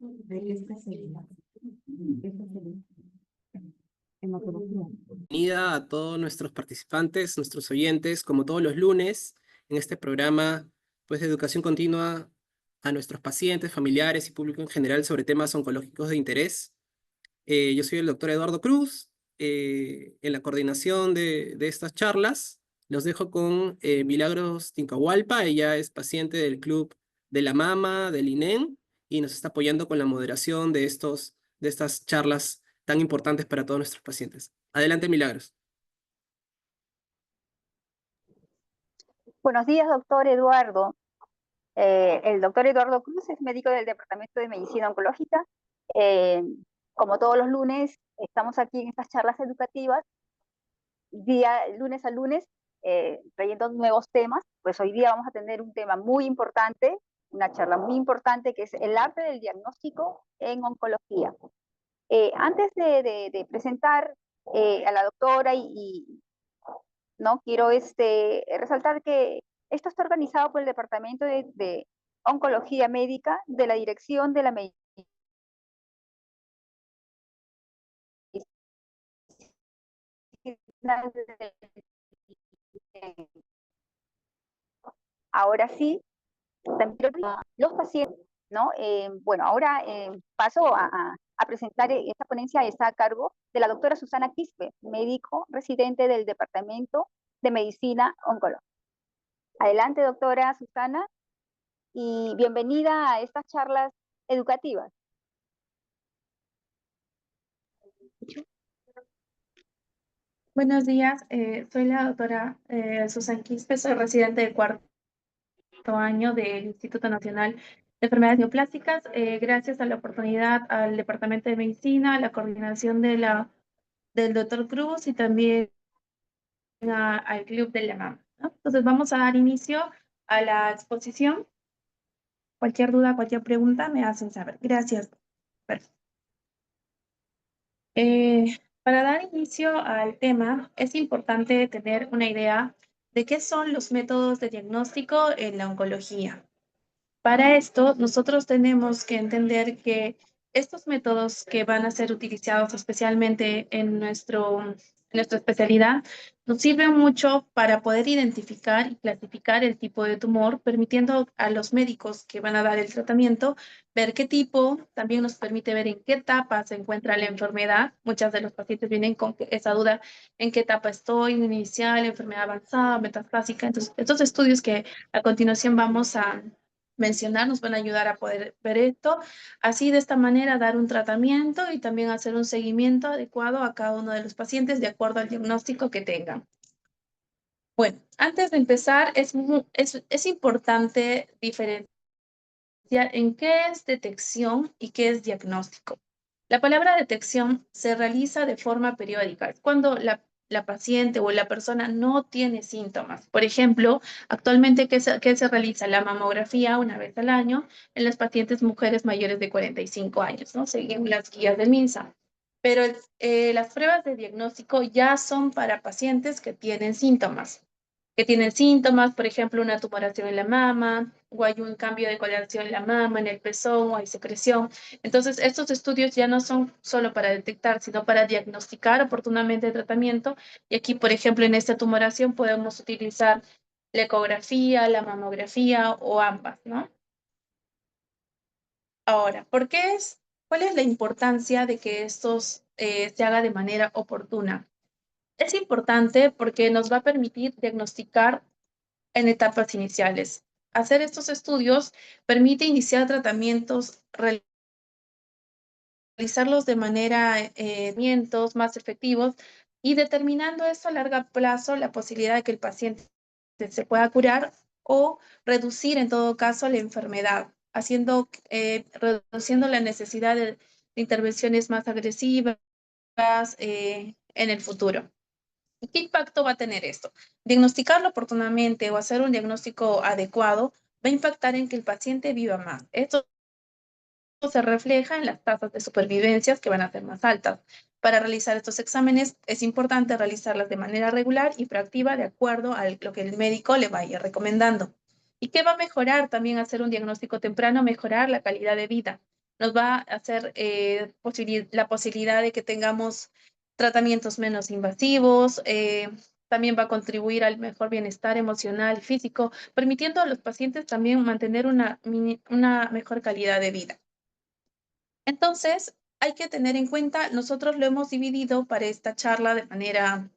Bienvenida a todos nuestros participantes, nuestros oyentes, como todos los lunes, en este programa pues, de educación continua a nuestros pacientes, familiares y público en general sobre temas oncológicos de interés. Yo soy el doctor Eduardo Cruz, en la coordinación de estas charlas. Los dejo con Milagros Tincahualpa, ella es paciente del Club de la Mama, del INEN, y nos está apoyando con la moderación de estas charlas tan importantes para todos nuestros pacientes. Adelante, Milagros. Buenos días, doctor Eduardo. El doctor Eduardo Cruz es médico del Departamento de Medicina Oncológica. Como todos los lunes, estamos aquí en estas charlas educativas, lunes a lunes, trayendo nuevos temas. Pues hoy día vamos a tener un tema muy importante, una charla muy importante, que es el arte del diagnóstico en oncología. Antes de presentar a la doctora ¿no? Quiero resaltar que esto está organizado por el Departamento de Oncología Médica de la Dirección de la Medicina. Ahora sí, también los pacientes, ¿no? Bueno, ahora paso a presentar esta ponencia, está a cargo de la doctora Susana Quispe, médico residente del Departamento de Medicina Oncológica. Adelante, doctora Susana, y bienvenida a estas charlas educativas. Buenos días, soy la doctora Susana Quispe, soy residente del cuarto año del Instituto Nacional de Enfermedades Neoplásticas. Gracias a la oportunidad al Departamento de Medicina, a la coordinación del doctor Cruz y también al Club de la Mama, ¿no? Entonces vamos a dar inicio a la exposición. Cualquier duda, cualquier pregunta me hacen saber. Gracias. Para dar inicio al tema, es importante tener una idea de qué son los métodos de diagnóstico en la oncología. Para esto, nosotros tenemos que entender que estos métodos que van a ser utilizados especialmente en nuestra especialidad nos sirven mucho para poder identificar y clasificar el tipo de tumor, permitiendo a los médicos que van a dar el tratamiento ver qué tipo, también nos permite ver en qué etapa se encuentra la enfermedad. Muchas de los pacientes vienen con esa duda, en qué etapa estoy, inicial, enfermedad avanzada, metastásica. Entonces, estos estudios que a continuación vamos a mencionar nos van a ayudar a poder ver esto, así de esta manera dar un tratamiento y también hacer un seguimiento adecuado a cada uno de los pacientes de acuerdo al diagnóstico que tengan. Bueno, antes de empezar es importante diferenciar en qué es detección y qué es diagnóstico. La palabra detección se realiza de forma periódica, es cuando la paciente o la persona no tiene síntomas. Por ejemplo, actualmente, ¿qué se realiza? La mamografía una vez al año en las pacientes mujeres mayores de 45 años, ¿no? Según las guías del MINSA. Pero las pruebas de diagnóstico ya son para pacientes que tienen síntomas. Por ejemplo, una tumoración en la mama, o hay un cambio de coloración en la mama, en el pezón, o hay secreción. Entonces, estos estudios ya no son solo para detectar, sino para diagnosticar oportunamente el tratamiento. Y aquí, por ejemplo, en esta tumoración podemos utilizar la ecografía, la mamografía o ambas, ¿no? Ahora, ¿cuál es la importancia de que estos se haga de manera oportuna? Es importante porque nos va a permitir diagnosticar en etapas iniciales. Hacer estos estudios permite iniciar tratamientos, realizarlos de manera más efectivos y determinando esto a largo plazo la posibilidad de que el paciente se pueda curar o reducir en todo caso la enfermedad, reduciendo la necesidad de intervenciones más agresivas en el futuro. ¿Qué impacto va a tener esto? Diagnosticarlo oportunamente o hacer un diagnóstico adecuado va a impactar en que el paciente viva más. Esto se refleja en las tasas de supervivencias que van a ser más altas. Para realizar estos exámenes es importante realizarlas de manera regular y proactiva de acuerdo a lo que el médico le vaya recomendando. ¿Y qué va a mejorar? También hacer un diagnóstico temprano, mejorar la calidad de vida. nos va a hacer la posibilidad de que tengamos tratamientos menos invasivos, también va a contribuir al mejor bienestar emocional y físico, permitiendo a los pacientes también mantener una mejor calidad de vida. Entonces, hay que tener en cuenta, nosotros lo hemos dividido para esta charla de manera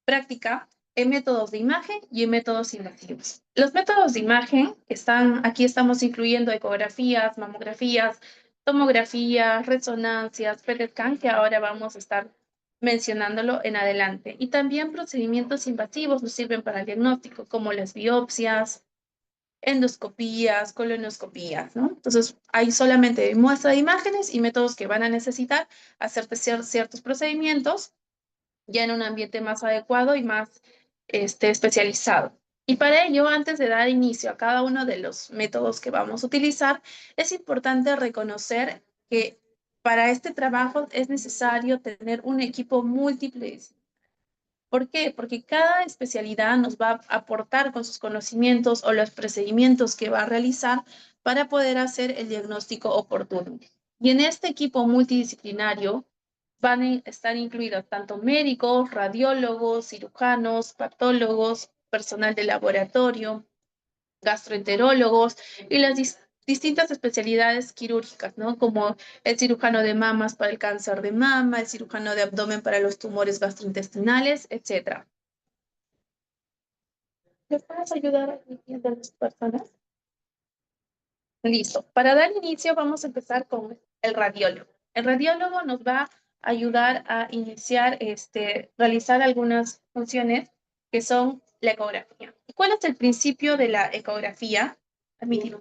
práctica en métodos de imagen y en métodos invasivos. Los métodos de imagen aquí estamos incluyendo ecografías, mamografías, tomografías, resonancias, PET scan, que ahora vamos a estar mencionándolo en adelante. Y también procedimientos invasivos nos sirven para el diagnóstico, como las biopsias, endoscopías, colonoscopías, ¿no? Entonces, hay solamente muestra de imágenes y métodos que van a necesitar hacerte ciertos procedimientos ya en un ambiente más adecuado y más especializado. Y para ello, antes de dar inicio a cada uno de los métodos que vamos a utilizar, es importante reconocer que para este trabajo es necesario tener un equipo múltiple. ¿Por qué? Porque cada especialidad nos va a aportar con sus conocimientos o los procedimientos que va a realizar para poder hacer el diagnóstico oportuno. Y en este equipo multidisciplinario van a estar incluidos tanto médicos, radiólogos, cirujanos, patólogos, personal de laboratorio, gastroenterólogos y las distintas especialidades quirúrgicas, ¿no? Como el cirujano de mamas para el cáncer de mama, el cirujano de abdomen para los tumores gastrointestinales, etc. ¿Les puedes ayudar a entender las personas? Listo. Para dar inicio vamos a empezar con el radiólogo. El radiólogo nos va a ayudar a iniciar, realizar algunas funciones que son la ecografía. ¿Cuál es el principio de la ecografía? Admitir.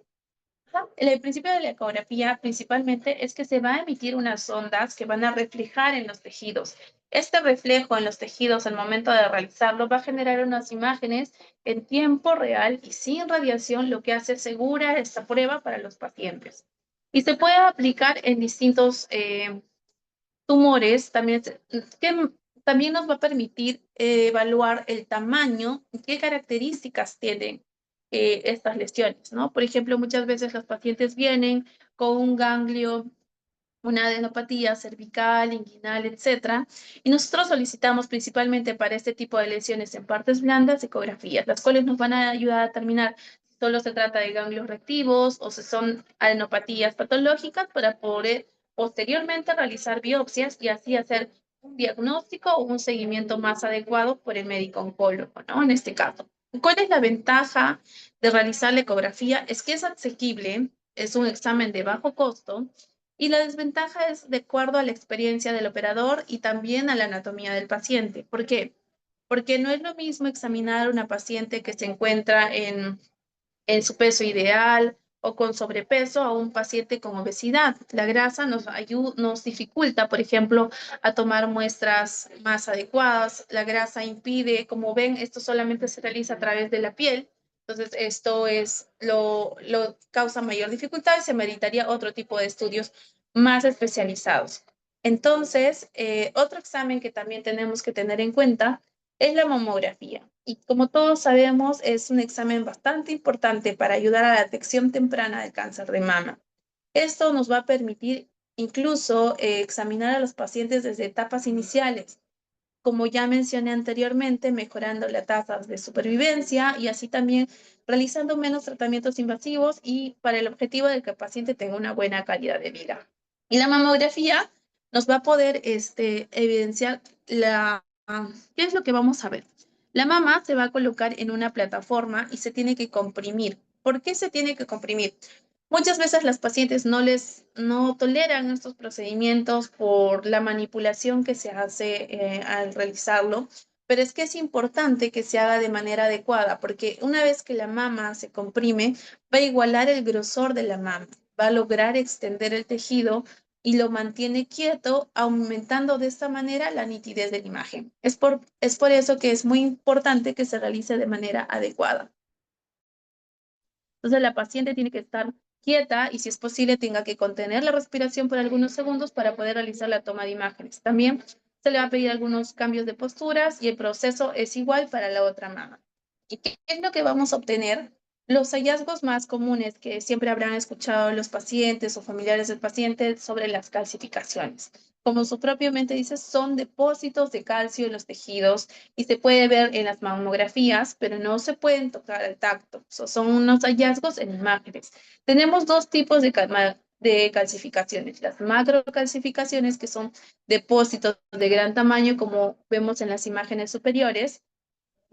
El principio de la ecografía principalmente es que se va a emitir unas ondas que van a reflejar en los tejidos. Este reflejo en los tejidos al momento de realizarlo va a generar unas imágenes en tiempo real y sin radiación, lo que hace segura esta prueba para los pacientes. Y se puede aplicar en distintos tumores, también nos va a permitir evaluar el tamaño y qué características tienen estas lesiones, ¿no? Por ejemplo, muchas veces los pacientes vienen con un ganglio, una adenopatía cervical, inguinal, etcétera, y nosotros solicitamos principalmente para este tipo de lesiones en partes blandas ecografías, las cuales nos van a ayudar a determinar si solo se trata de ganglios reactivos o si son adenopatías patológicas para poder posteriormente realizar biopsias y así hacer un diagnóstico o un seguimiento más adecuado por el médico oncólogo, ¿no? En este caso. ¿Cuál es la ventaja de realizar la ecografía? Es que es asequible, es un examen de bajo costo y la desventaja es de acuerdo a la experiencia del operador y también a la anatomía del paciente. ¿Por qué? Porque no es lo mismo examinar a una paciente que se encuentra en su peso ideal o con sobrepeso a un paciente con obesidad. La grasa nos dificulta, por ejemplo, a tomar muestras más adecuadas. La grasa impide, como ven, esto solamente se realiza a través de la piel. Entonces, esto lo causa mayor dificultad y se meritaría otro tipo de estudios más especializados. Entonces, otro examen que también tenemos que tener en cuenta es la mamografía. Y como todos sabemos, es un examen bastante importante para ayudar a la detección temprana del cáncer de mama. Esto nos va a permitir incluso examinar a los pacientes desde etapas iniciales, como ya mencioné anteriormente, mejorando las tasas de supervivencia y así también realizando menos tratamientos invasivos y para el objetivo de que el paciente tenga una buena calidad de vida. Y la mamografía nos va a poder evidenciar ¿qué es lo que vamos a ver? La mama se va a colocar en una plataforma y se tiene que comprimir. ¿Por qué se tiene que comprimir? Muchas veces las pacientes no toleran estos procedimientos por la manipulación que se hace al realizarlo, pero es que es importante que se haga de manera adecuada, porque una vez que la mama se comprime, va a igualar el grosor de la mama, va a lograr extender el tejido y lo mantiene quieto, aumentando de esta manera la nitidez de la imagen. Es por eso que es muy importante que se realice de manera adecuada. Entonces la paciente tiene que estar quieta y si es posible tenga que contener la respiración por algunos segundos para poder realizar la toma de imágenes. También se le va a pedir algunos cambios de posturas y el proceso es igual para la otra mama. ¿Y qué es lo que vamos a obtener? Los hallazgos más comunes que siempre habrán escuchado los pacientes o familiares del paciente sobre las calcificaciones. Como su propio mente dice, son depósitos de calcio en los tejidos y se puede ver en las mamografías, pero no se pueden tocar al tacto. Son unos hallazgos en imágenes. Tenemos dos tipos de calcificaciones. Las macrocalcificaciones, que son depósitos de gran tamaño, como vemos en las imágenes superiores,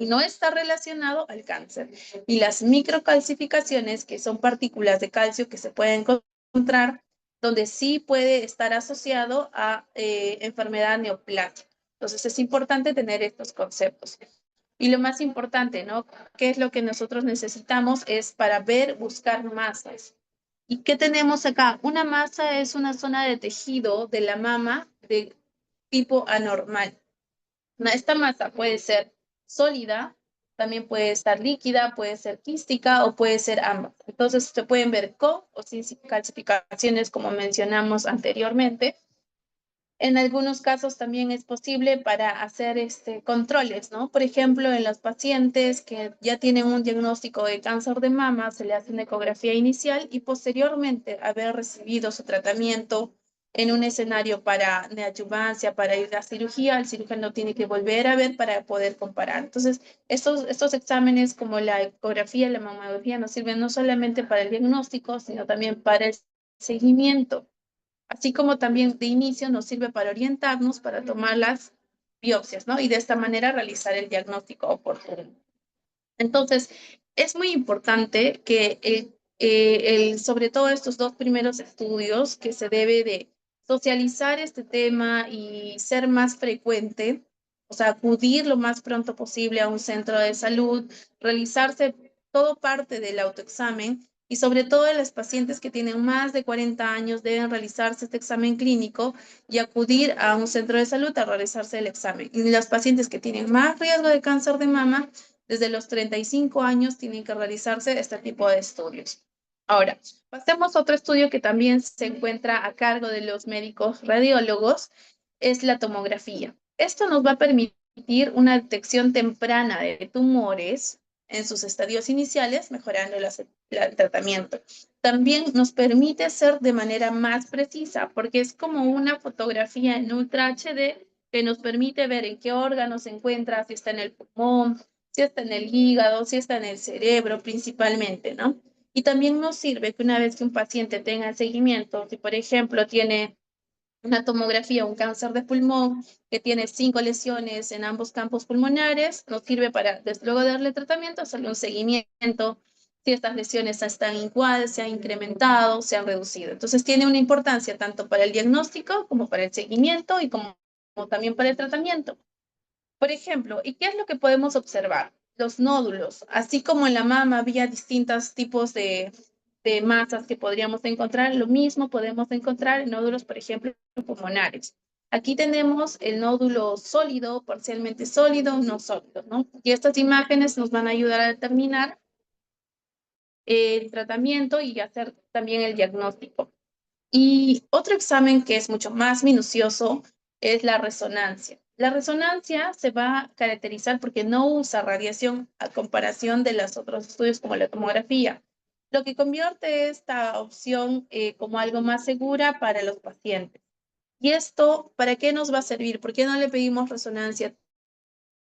y no está relacionado al cáncer. Y las microcalcificaciones, que son partículas de calcio que se pueden encontrar, donde sí puede estar asociado a enfermedad neoplásica. Entonces es importante tener estos conceptos. Y lo más importante, ¿no? ¿Qué es lo que nosotros necesitamos? Es para ver, buscar masas. ¿Y qué tenemos acá? Una masa es una zona de tejido de la mama de tipo anormal. Esta masa puede ser sólida, también puede estar líquida, puede ser quística o puede ser ambas. Entonces se pueden ver con o sin calcificaciones, como mencionamos anteriormente. En algunos casos también es posible para hacer controles, ¿no? Por ejemplo, en los pacientes que ya tienen un diagnóstico de cáncer de mama, se le hace una ecografía inicial y posteriormente haber recibido su tratamiento en un escenario para neoadjuvancia, para ir a cirugía, el cirujano tiene que volver a ver para poder comparar. Entonces, estos exámenes como la ecografía y la mamografía nos sirven no solamente para el diagnóstico, sino también para el seguimiento. Así como también de inicio nos sirve para orientarnos, para tomar las biopsias, ¿no? Y de esta manera realizar el diagnóstico oportuno. Entonces, es muy importante que sobre todo estos dos primeros estudios, que se debe de socializar este tema y ser más frecuente, o sea, acudir lo más pronto posible a un centro de salud, realizarse todo parte del autoexamen y sobre todo en los pacientes que tienen más de 40 años deben realizarse este examen clínico y acudir a un centro de salud a realizarse el examen. Y los pacientes que tienen más riesgo de cáncer de mama, desde los 35 años tienen que realizarse este tipo de estudios. Ahora, pasemos a otro estudio que también se encuentra a cargo de los médicos radiólogos, es la tomografía. Esto nos va a permitir una detección temprana de tumores en sus estadios iniciales, mejorando el tratamiento. También nos permite ser de manera más precisa, porque es como una fotografía en Ultra HD que nos permite ver en qué órgano se encuentra, si está en el pulmón, si está en el hígado, si está en el cerebro principalmente, ¿no? Y también nos sirve que una vez que un paciente tenga seguimiento, si por ejemplo tiene una tomografía, un cáncer de pulmón, que tiene 5 lesiones en ambos campos pulmonares, nos sirve para, luego de darle tratamiento, hacerle un seguimiento, si estas lesiones están iguales, se han incrementado, se han reducido. Entonces tiene una importancia tanto para el diagnóstico como para el seguimiento y como también para el tratamiento. Por ejemplo, ¿y qué es lo que podemos observar? Los nódulos, así como en la mama había distintos tipos de masas que podríamos encontrar, lo mismo podemos encontrar en nódulos, por ejemplo, pulmonares. Aquí tenemos el nódulo sólido, parcialmente sólido, no sólido, ¿no? Y estas imágenes nos van a ayudar a determinar el tratamiento y hacer también el diagnóstico. Y otro examen que es mucho más minucioso es la resonancia. La resonancia se va a caracterizar porque no usa radiación a comparación de los otros estudios como la tomografía, lo que convierte esta opción como algo más segura para los pacientes. ¿Y esto para qué nos va a servir? ¿Por qué no le pedimos resonancia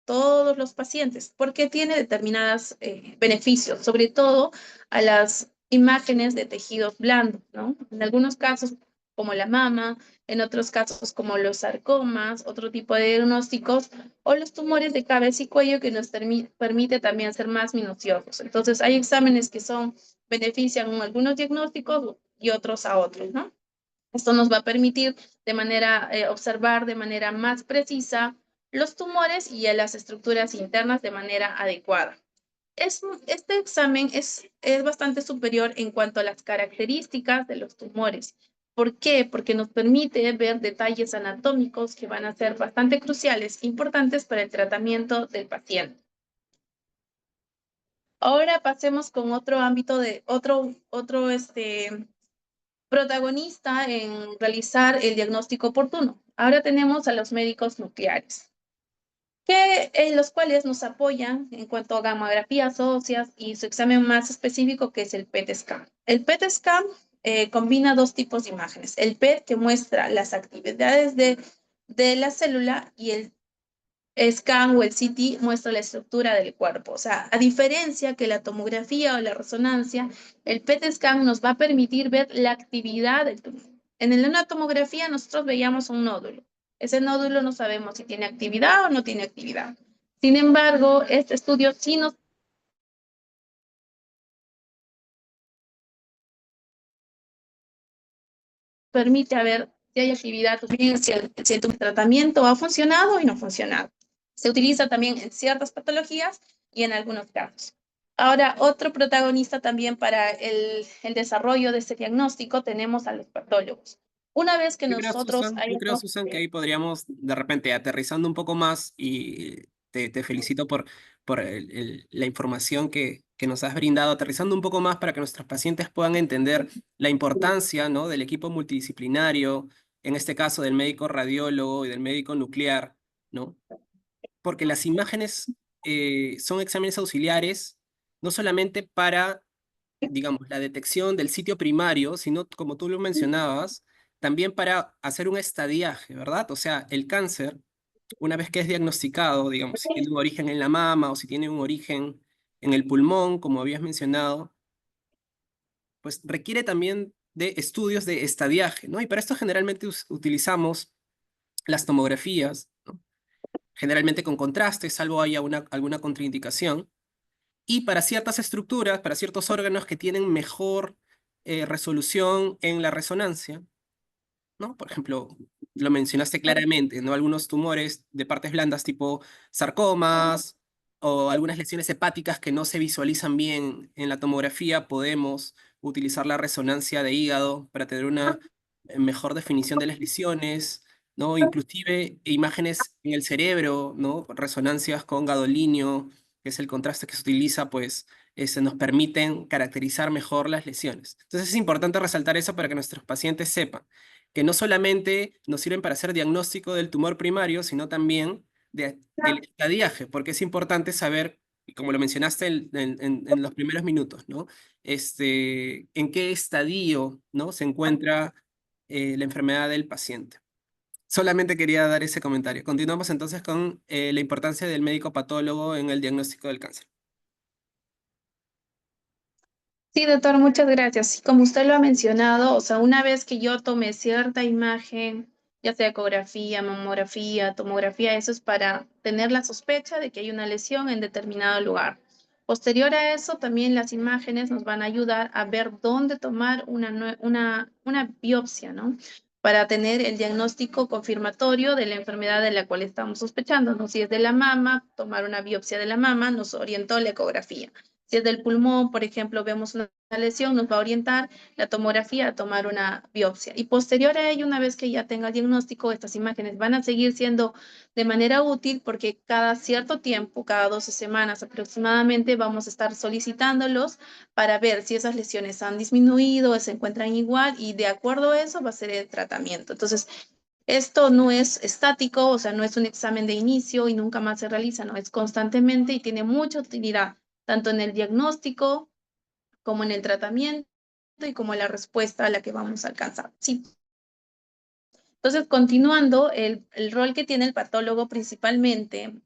todos los pacientes? Porque tiene determinados beneficios, sobre todo a las imágenes de tejidos blandos, ¿no? En algunos casos, como la mama, en otros casos, como los sarcomas, otro tipo de diagnósticos, o los tumores de cabeza y cuello que nos permite también ser más minuciosos. Entonces, hay exámenes que benefician a algunos diagnósticos y otros a otros, ¿no? Esto nos va a permitir observar de manera más precisa los tumores y a las estructuras internas de manera adecuada. Este examen es bastante superior en cuanto a las características de los tumores. ¿Por qué? Porque nos permite ver detalles anatómicos que van a ser bastante cruciales, importantes para el tratamiento del paciente. Ahora pasemos con otro ámbito de otro protagonista en realizar el diagnóstico oportuno. Ahora tenemos a los médicos nucleares. los cuales nos apoyan en cuanto a gamografías óseas y su examen más específico, que es el PET scan. El PET scan combina dos tipos de imágenes. El PET, que muestra las actividades de la célula, y el scan o el CT muestra la estructura del cuerpo. O sea, a diferencia que la tomografía o la resonancia, el PET scan nos va a permitir ver la actividad del tumor. En una tomografía nosotros veíamos un nódulo. Ese nódulo no sabemos si tiene actividad o no tiene actividad. Sin embargo, este estudio sí nos permite ver si hay actividad, si el tratamiento ha funcionado y no ha funcionado. Se utiliza también en ciertas patologías y en algunos casos. Ahora, otro protagonista también para el desarrollo de este diagnóstico tenemos a los patólogos. Una vez que nosotros Yo creo, hayamos... Susan, que ahí podríamos, de repente, aterrizando un poco más, y te felicito por la información que nos has brindado, aterrizando un poco más para que nuestros pacientes puedan entender la importancia, ¿no?, del equipo multidisciplinario, en este caso del médico radiólogo y del médico nuclear, ¿no? Porque las imágenes son exámenes auxiliares, no solamente para, digamos, la detección del sitio primario, sino, como tú lo mencionabas, también para hacer un estadiaje, ¿verdad? O sea, el cáncer, una vez que es diagnosticado, digamos, si tiene un origen en la mama o si tiene un origen en el pulmón, como habías mencionado, pues requiere también de estudios de estadiaje, ¿no? Y para esto generalmente utilizamos las tomografías, ¿no?, generalmente con contraste, salvo haya alguna contraindicación. Y para ciertas estructuras, para ciertos órganos que tienen mejor resolución en la resonancia, ¿no? Por ejemplo, lo mencionaste claramente, ¿no? Algunos tumores de partes blandas tipo sarcomas o algunas lesiones hepáticas que no se visualizan bien en la tomografía, podemos utilizar la resonancia de hígado para tener una mejor definición de las lesiones, ¿no? Inclusive imágenes en el cerebro, ¿no? Resonancias con gadolinio, que es el contraste que se utiliza, pues nos permiten caracterizar mejor las lesiones. Entonces es importante resaltar eso para que nuestros pacientes sepan que no solamente nos sirven para hacer diagnóstico del tumor primario, sino también del estadiaje, porque es importante saber, y como lo mencionaste en los primeros minutos, ¿no? En qué estadio, ¿no?, se encuentra la enfermedad del paciente. Solamente quería dar ese comentario. Continuamos entonces con la importancia del médico patólogo en el diagnóstico del cáncer. Sí, doctor, muchas gracias. Como usted lo ha mencionado, o sea, una vez que yo tome cierta imagen, ya sea ecografía, mamografía, tomografía, eso es para tener la sospecha de que hay una lesión en determinado lugar. Posterior a eso, también las imágenes nos van a ayudar a ver dónde tomar una biopsia, ¿no? Para tener el diagnóstico confirmatorio de la enfermedad de la cual estamos sospechando, ¿no? Si es de la mama, tomar una biopsia de la mama, nos orientó la ecografía. Si es del pulmón, por ejemplo, vemos una lesión, nos va a orientar la tomografía a tomar una biopsia. Y posterior a ello, una vez que ya tenga el diagnóstico, estas imágenes van a seguir siendo de manera útil porque cada cierto tiempo, cada 12 semanas aproximadamente, vamos a estar solicitándolos para ver si esas lesiones han disminuido, se encuentran igual, y de acuerdo a eso va a ser el tratamiento. Entonces, esto no es estático, o sea, no es un examen de inicio y nunca más se realiza, no, es constantemente y tiene mucha utilidad, tanto en el diagnóstico como en el tratamiento y como en la respuesta a la que vamos a alcanzar. Sí. Entonces, continuando, el rol que tiene el patólogo principalmente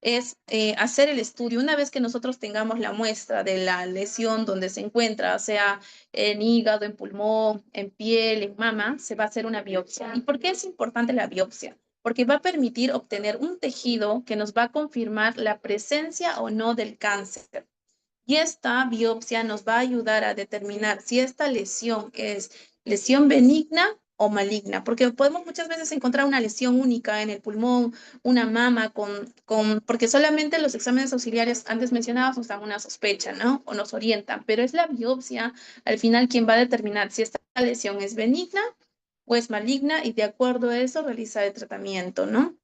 es hacer el estudio. Una vez que nosotros tengamos la muestra de la lesión donde se encuentra, sea en hígado, en pulmón, en piel, en mama, se va a hacer una biopsia. ¿Y por qué es importante la biopsia? Porque va a permitir obtener un tejido que nos va a confirmar la presencia o no del cáncer. Y esta biopsia nos va a ayudar a determinar si esta lesión es lesión benigna o maligna, porque podemos muchas veces encontrar una lesión única en el pulmón, una mama, porque solamente los exámenes auxiliares antes mencionados nos dan una sospecha, ¿no? O nos orientan, pero es la biopsia al final quien va a determinar si esta lesión es benigna o es maligna, y de acuerdo a eso realizar el tratamiento, ¿no?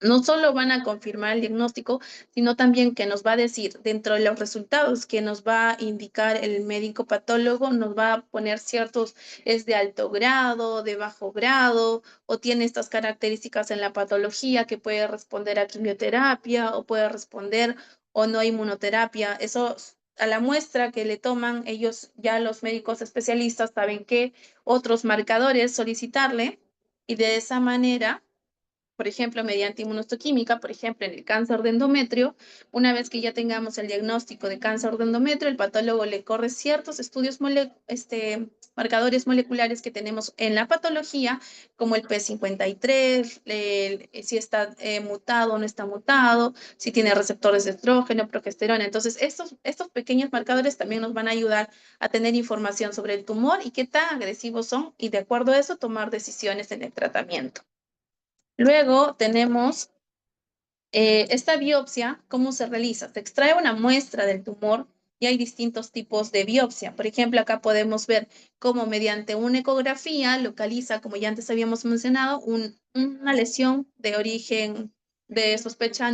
no solo van a confirmar el diagnóstico, sino también que nos va a decir, dentro de los resultados que nos va a indicar el médico patólogo, nos va a poner ciertos, es de alto grado, de bajo grado, o tiene estas características en la patología que puede responder a quimioterapia o puede responder o no a inmunoterapia. Eso a la muestra que le toman, ellos ya los médicos especialistas saben qué otros marcadores solicitarle y de esa manera, por ejemplo, mediante inmunohistoquímica, por ejemplo, en el cáncer de endometrio, una vez que ya tengamos el diagnóstico de cáncer de endometrio, el patólogo le corre ciertos estudios, marcadores moleculares que tenemos en la patología, como el P53, si está mutado o no está mutado, si tiene receptores de estrógeno, progesterona. Entonces, estos pequeños marcadores también nos van a ayudar a tener información sobre el tumor y qué tan agresivos son, y de acuerdo a eso, tomar decisiones en el tratamiento. Luego tenemos esta biopsia, ¿cómo se realiza? Se extrae una muestra del tumor y hay distintos tipos de biopsia. Por ejemplo, acá podemos ver cómo mediante una ecografía localiza, como ya antes habíamos mencionado, una lesión de origen de sospecha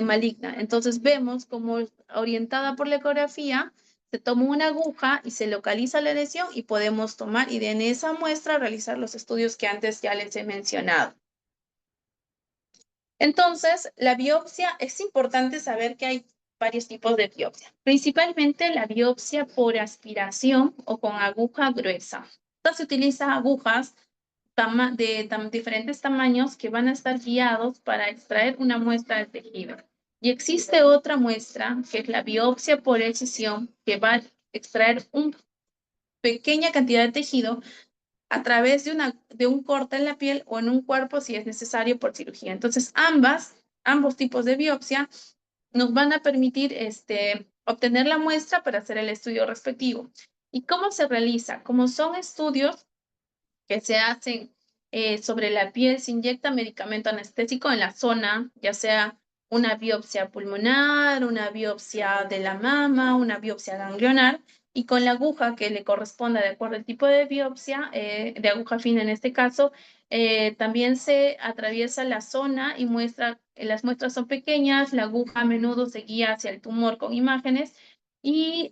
maligna. Entonces vemos cómo orientada por la ecografía se toma una aguja y se localiza la lesión y podemos tomar y en esa muestra realizar los estudios que antes ya les he mencionado. Entonces, la biopsia, es importante saber que hay varios tipos de biopsia, principalmente la biopsia por aspiración o con aguja gruesa. Entonces, se utiliza agujas de diferentes tamaños que van a estar guiados para extraer una muestra del tejido. Y existe otra muestra, que es la biopsia por excisión, que va a extraer una pequeña cantidad de tejido a través de un corte en la piel o en un cuerpo si es necesario por cirugía. Entonces, ambos tipos de biopsia nos van a permitir obtener la muestra para hacer el estudio respectivo. ¿Y cómo se realiza? Como son estudios que se hacen sobre la piel, se inyecta medicamento anestésico en la zona, ya sea una biopsia pulmonar, una biopsia de la mama, una biopsia ganglionar, y con la aguja que le corresponda de acuerdo al tipo de biopsia, de aguja fina en este caso, también se atraviesa la zona y las muestras son pequeñas, la aguja a menudo se guía hacia el tumor con imágenes y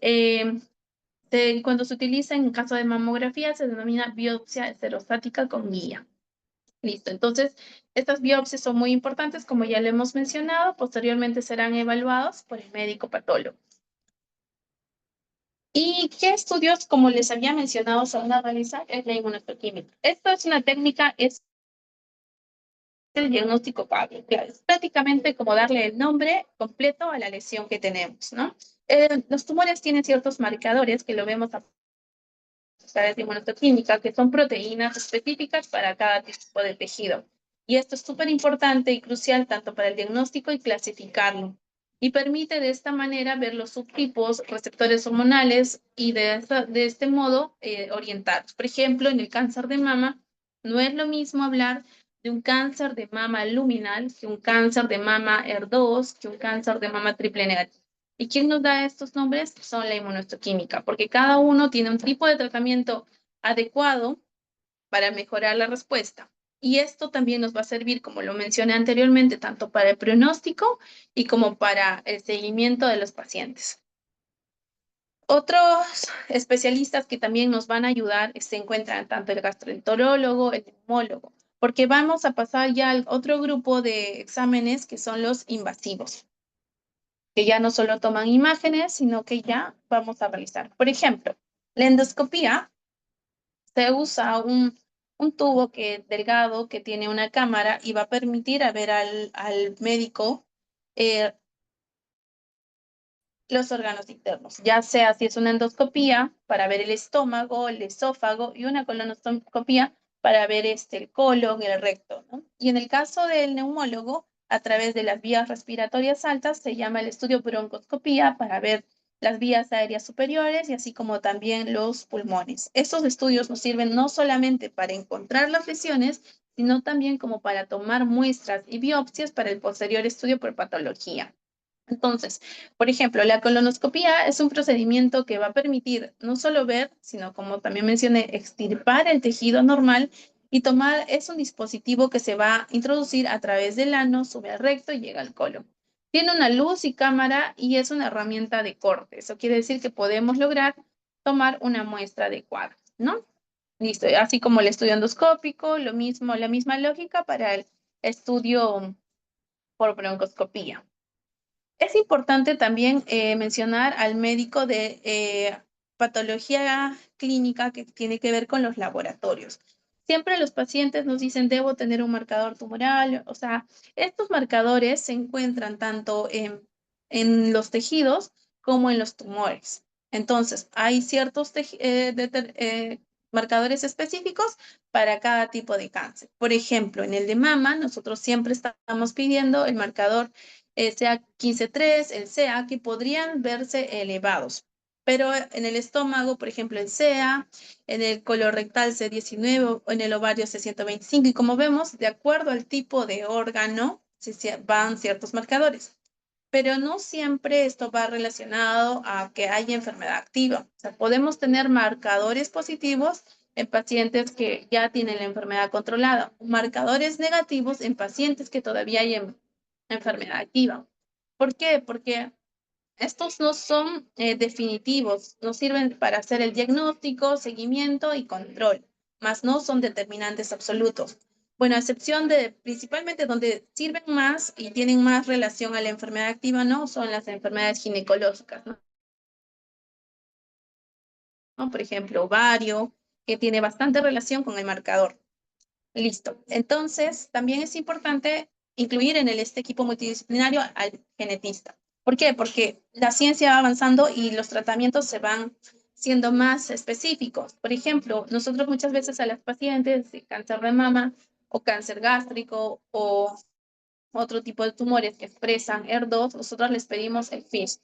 cuando se utiliza en caso de mamografía se denomina biopsia esterostática con guía. Listo, entonces estas biopsias son muy importantes, como ya le hemos mencionado, posteriormente serán evaluados por el médico patólogo. ¿Y qué estudios, como les había mencionado, se van a realizar? Es la inmunohistoquímica. Esto es una técnica, es el diagnóstico PABI. Es prácticamente como darle el nombre completo a la lesión que tenemos, ¿no? Los tumores tienen ciertos marcadores que lo vemos a través de inmunohistoquímica, que son proteínas específicas para cada tipo de tejido. Y esto es súper importante y crucial tanto para el diagnóstico y clasificarlo. Y permite de esta manera ver los subtipos, receptores hormonales y de este modo orientarlos. Por ejemplo, en el cáncer de mama, no es lo mismo hablar de un cáncer de mama luminal que un cáncer de mama HER2, que un cáncer de mama triple negativo. ¿Y quién nos da estos nombres? Son la inmunohistoquímica, porque cada uno tiene un tipo de tratamiento adecuado para mejorar la respuesta. Y esto también nos va a servir, como lo mencioné anteriormente, tanto para el pronóstico y como para el seguimiento de los pacientes. Otros especialistas que también nos van a ayudar se encuentran tanto el gastroenterólogo, el neumólogo, porque vamos a pasar ya al otro grupo de exámenes que son los invasivos, que ya no solo toman imágenes, sino que ya vamos a realizar. Por ejemplo, la endoscopía, se usa un tubo delgado que tiene una cámara y va a permitir a ver al médico los órganos internos, ya sea si es una endoscopía para ver el estómago, el esófago, y una colonoscopía para ver el colon, el recto, ¿no? Y en el caso del neumólogo, a través de las vías respiratorias altas, se llama el estudio broncoscopía para ver las vías aéreas superiores y así como también los pulmones. Estos estudios nos sirven no solamente para encontrar las lesiones, sino también como para tomar muestras y biopsias para el posterior estudio por patología. Entonces, por ejemplo, la colonoscopía es un procedimiento que va a permitir no solo ver, sino como también mencioné, extirpar el tejido normal Y tomar es un dispositivo que se va a introducir a través del ano, sube al recto y llega al colon. Tiene una luz y cámara y es una herramienta de corte. Eso quiere decir que podemos lograr tomar una muestra adecuada, ¿no? Listo, así como el estudio endoscópico, lo mismo, la misma lógica para el estudio por broncoscopía. Es importante también mencionar al médico de patología clínica que tiene que ver con los laboratorios. Siempre los pacientes nos dicen, debo tener un marcador tumoral. O sea, estos marcadores se encuentran tanto en los tejidos como en los tumores. Entonces, hay ciertos marcadores específicos para cada tipo de cáncer. Por ejemplo, en el de mama, nosotros siempre estamos pidiendo el marcador CA15-3, el CA, que podrían verse elevados. Pero en el estómago, por ejemplo, el CA, en el colorectal C19 o en el ovario C125. Y como vemos, de acuerdo al tipo de órgano, van ciertos marcadores. Pero no siempre esto va relacionado a que haya enfermedad activa. O sea, podemos tener marcadores positivos en pacientes que ya tienen la enfermedad controlada, marcadores negativos en pacientes que todavía hay enfermedad activa. ¿Por qué? Porque estos no son definitivos, nos sirven para hacer el diagnóstico, seguimiento y control, mas no son determinantes absolutos. Bueno, a excepción de principalmente donde sirven más y tienen más relación a la enfermedad activa, ¿no? Son las enfermedades ginecológicas, ¿no? Por ejemplo, ovario, que tiene bastante relación con el marcador. Listo. Entonces, también es importante incluir en este equipo multidisciplinario al genetista. ¿Por qué? Porque la ciencia va avanzando y los tratamientos se van siendo más específicos. Por ejemplo, nosotros muchas veces a las pacientes de cáncer de mama o cáncer gástrico o otro tipo de tumores que expresan ER2, nosotros les pedimos el FISH.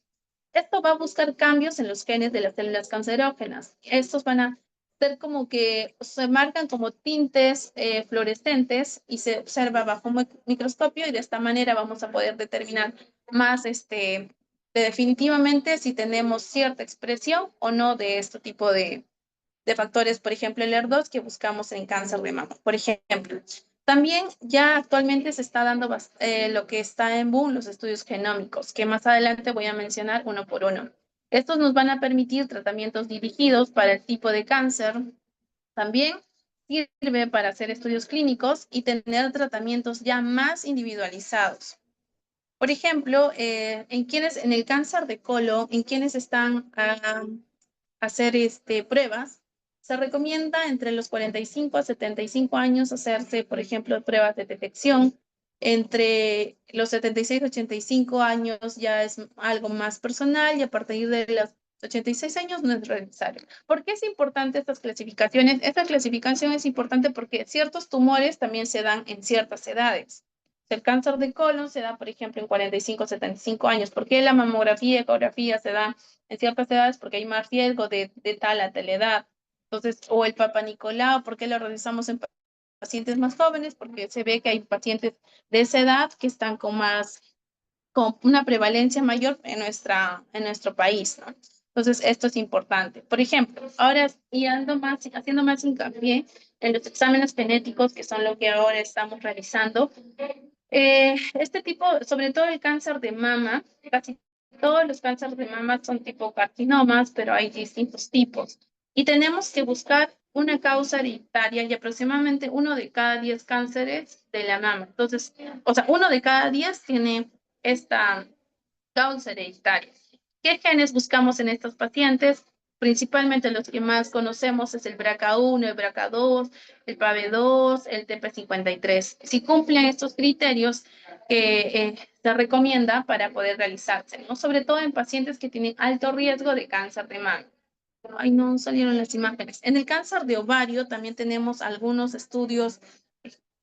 Esto va a buscar cambios en los genes de las células cancerógenas. Estos van a ser como que se marcan como tintes fluorescentes y se observa bajo un microscopio y de esta manera vamos a poder determinar más definitivamente si tenemos cierta expresión o no de este tipo de factores, por ejemplo, el ER2 que buscamos en cáncer de mama, por ejemplo. También ya actualmente se está dando lo que está en boom, los estudios genómicos, que más adelante voy a mencionar uno por uno. Estos nos van a permitir tratamientos dirigidos para el tipo de cáncer. También sirve para hacer estudios clínicos y tener tratamientos ya más individualizados. Por ejemplo, en el cáncer de colon, en quienes están a hacer pruebas, se recomienda entre los 45 a 75 años hacerse, por ejemplo, pruebas de detección. Entre los 76 y 85 años ya es algo más personal y a partir de los 86 años no es necesario. ¿Por qué es importante estas clasificaciones? Esta clasificación es importante porque ciertos tumores también se dan en ciertas edades. El cáncer de colon se da, por ejemplo, en 45 o 75 años. ¿Por qué la mamografía y ecografía se da en ciertas edades? Porque hay más riesgo de tal a tal edad. Entonces, o el Papa Nicolau, ¿por qué lo realizamos en pacientes más jóvenes? Porque se ve que hay pacientes de esa edad que están con una prevalencia mayor en nuestro país, ¿no? Entonces, esto es importante. Por ejemplo, ahora haciendo más hincapié en los exámenes genéticos, que son lo que ahora estamos realizando. Este tipo, sobre todo el cáncer de mama, casi todos los cánceres de mama son tipo carcinomas, pero hay distintos tipos. Y tenemos que buscar una causa hereditaria y aproximadamente 1 de cada 10 cánceres de la mama. Entonces, o sea, 1 de cada 10 tiene esta causa hereditaria. ¿Qué genes buscamos en estos pacientes? Principalmente los que más conocemos es el BRCA1, el BRCA2, el PAV2, el TP53. Si cumplen estos criterios que se recomienda para poder realizarse, ¿no? Sobre todo en pacientes que tienen alto riesgo de cáncer de mama. Ay, no salieron las imágenes. En el cáncer de ovario también tenemos algunos estudios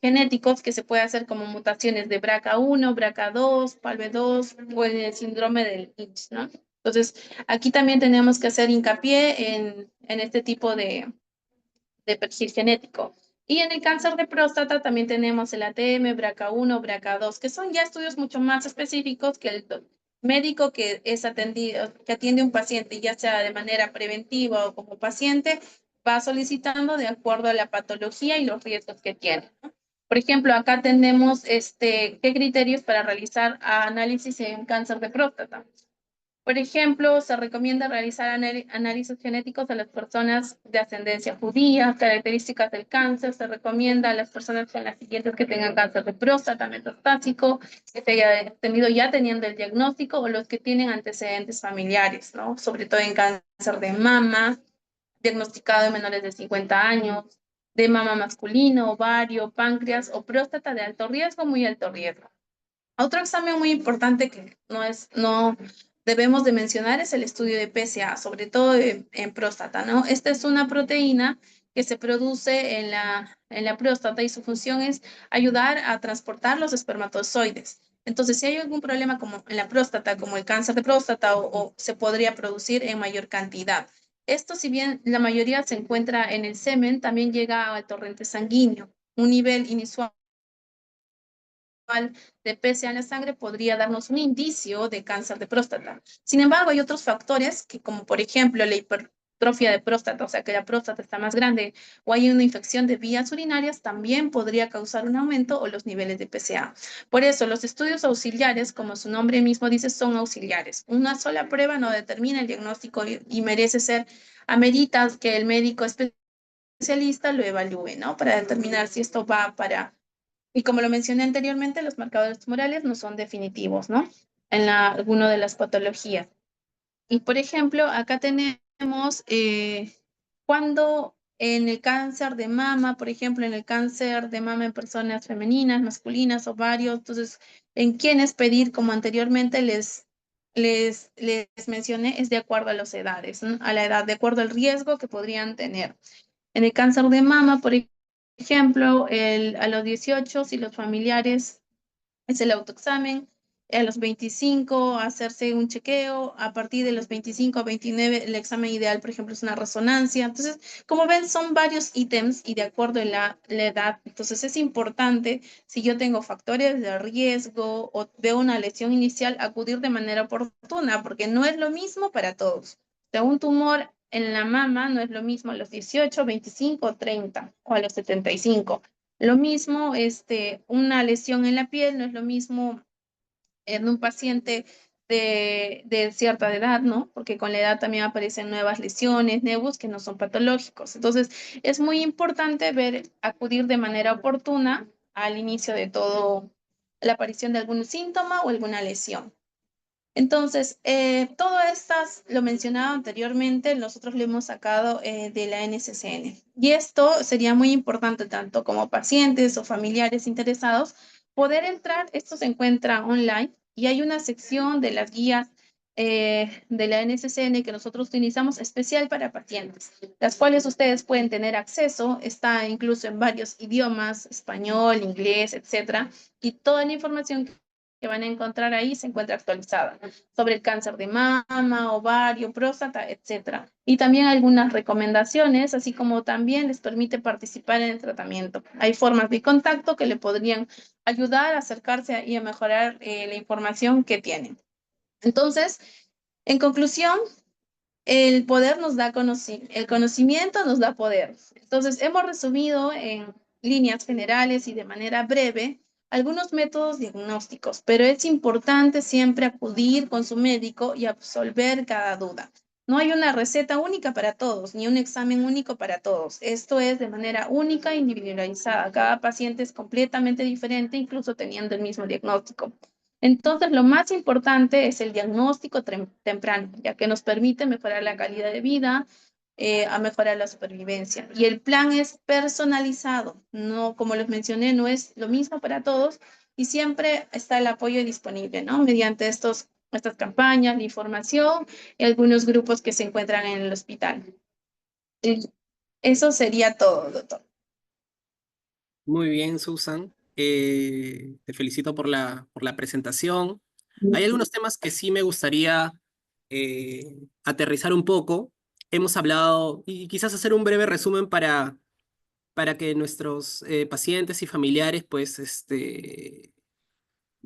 genéticos que se puede hacer como mutaciones de BRCA1, BRCA2, PALB2 o el síndrome del Lynch, ¿no? Entonces, aquí también tenemos que hacer hincapié en este tipo de perfil genético. Y en el cáncer de próstata también tenemos el ATM, BRCA1, BRCA2, que son ya estudios mucho más específicos que el médico que es atendido, que atiende un paciente, ya sea de manera preventiva o como paciente, va solicitando de acuerdo a la patología y los riesgos que tiene, ¿no? Por ejemplo, acá tenemos qué criterios para realizar análisis en cáncer de próstata. Por ejemplo, se recomienda realizar análisis genéticos a las personas de ascendencia judía, características del cáncer. Se recomienda a las personas con las siguientes que tengan cáncer de próstata metastásico, que se haya tenido ya teniendo el diagnóstico, o los que tienen antecedentes familiares, ¿no? Sobre todo en cáncer de mama, diagnosticado en menores de 50 años, de mama masculino, ovario, páncreas o próstata de alto riesgo, muy alto riesgo. Otro examen muy importante que no debemos de mencionar es el estudio de PSA, sobre todo en próstata, ¿no? Esta es una proteína que se produce en la próstata y su función es ayudar a transportar los espermatozoides. Entonces, si hay algún problema como en la próstata, como el cáncer de próstata, o se podría producir en mayor cantidad. Esto, si bien la mayoría se encuentra en el semen, también llega al torrente sanguíneo. Un nivel inusual de PSA en la sangre podría darnos un indicio de cáncer de próstata. Sin embargo, hay otros factores que, como por ejemplo la hipertrofia de próstata, o sea que la próstata está más grande, o hay una infección de vías urinarias, también podría causar un aumento o los niveles de PSA. Por eso, los estudios auxiliares, como su nombre mismo dice, son auxiliares. Una sola prueba no determina el diagnóstico y merece ser, amerita que el médico especialista lo evalúe, ¿no? Para determinar si esto va para... Y como lo mencioné anteriormente, los marcadores tumorales no son definitivos, ¿no? En alguna de las patologías. Y por ejemplo, acá tenemos cuando en el cáncer de mama, por ejemplo, en el cáncer de mama en personas femeninas, masculinas, ovarios, entonces, en quienes pedir, como anteriormente les mencioné, es de acuerdo a las edades, ¿no? A la edad, de acuerdo al riesgo que podrían tener. En el cáncer de mama, por ejemplo, a los 18, si los familiares, es el autoexamen. A los 25, hacerse un chequeo. A partir de los 25 a 29, el examen ideal, por ejemplo, es una resonancia. Entonces, como ven, son varios ítems y de acuerdo a la edad. Entonces, es importante, si yo tengo factores de riesgo o veo una lesión inicial, acudir de manera oportuna, porque no es lo mismo para todos. De un tumor en la mama no es lo mismo a los 18, 25, 30 o a los 75. Lo mismo, una lesión en la piel no es lo mismo en un paciente de cierta edad, ¿no? Porque con la edad también aparecen nuevas lesiones, nevus que no son patológicos. Entonces, es muy importante acudir de manera oportuna al inicio de todo, la aparición de algún síntoma o alguna lesión. Entonces, todo estas, lo mencionaba anteriormente, nosotros lo hemos sacado de la NCCN. Y esto sería muy importante tanto como pacientes o familiares interesados poder entrar. Esto se encuentra online y hay una sección de las guías de la NCCN que nosotros utilizamos especial para pacientes, las cuales ustedes pueden tener acceso. Está incluso en varios idiomas, español, inglés, etcétera, y toda la información que van a encontrar ahí se encuentra actualizada sobre el cáncer de mama, ovario, próstata, etcétera. Y también algunas recomendaciones, así como también les permite participar en el tratamiento. Hay formas de contacto que le podrían ayudar a acercarse y a mejorar la información que tienen. Entonces, en conclusión, el poder nos da conocimiento, el conocimiento nos da poder. Entonces, hemos resumido en líneas generales y de manera breve algunos métodos diagnósticos, pero es importante siempre acudir con su médico y absolver cada duda. No hay una receta única para todos, ni un examen único para todos. Esto es de manera única, individualizada. Cada paciente es completamente diferente, incluso teniendo el mismo diagnóstico. Entonces, lo más importante es el diagnóstico temprano, ya que nos permite mejorar la calidad de vida, a mejorar la supervivencia. Y el plan es personalizado, no, como les mencioné, no es lo mismo para todos y siempre está el apoyo disponible, ¿no? Mediante estas campañas de información y algunos grupos que se encuentran en el hospital. Y eso sería todo, doctor. Muy bien, Susan. Te felicito por la presentación. Hay algunos temas que sí me gustaría aterrizar un poco. Hemos hablado, y quizás hacer un breve resumen para que nuestros pacientes y familiares pues,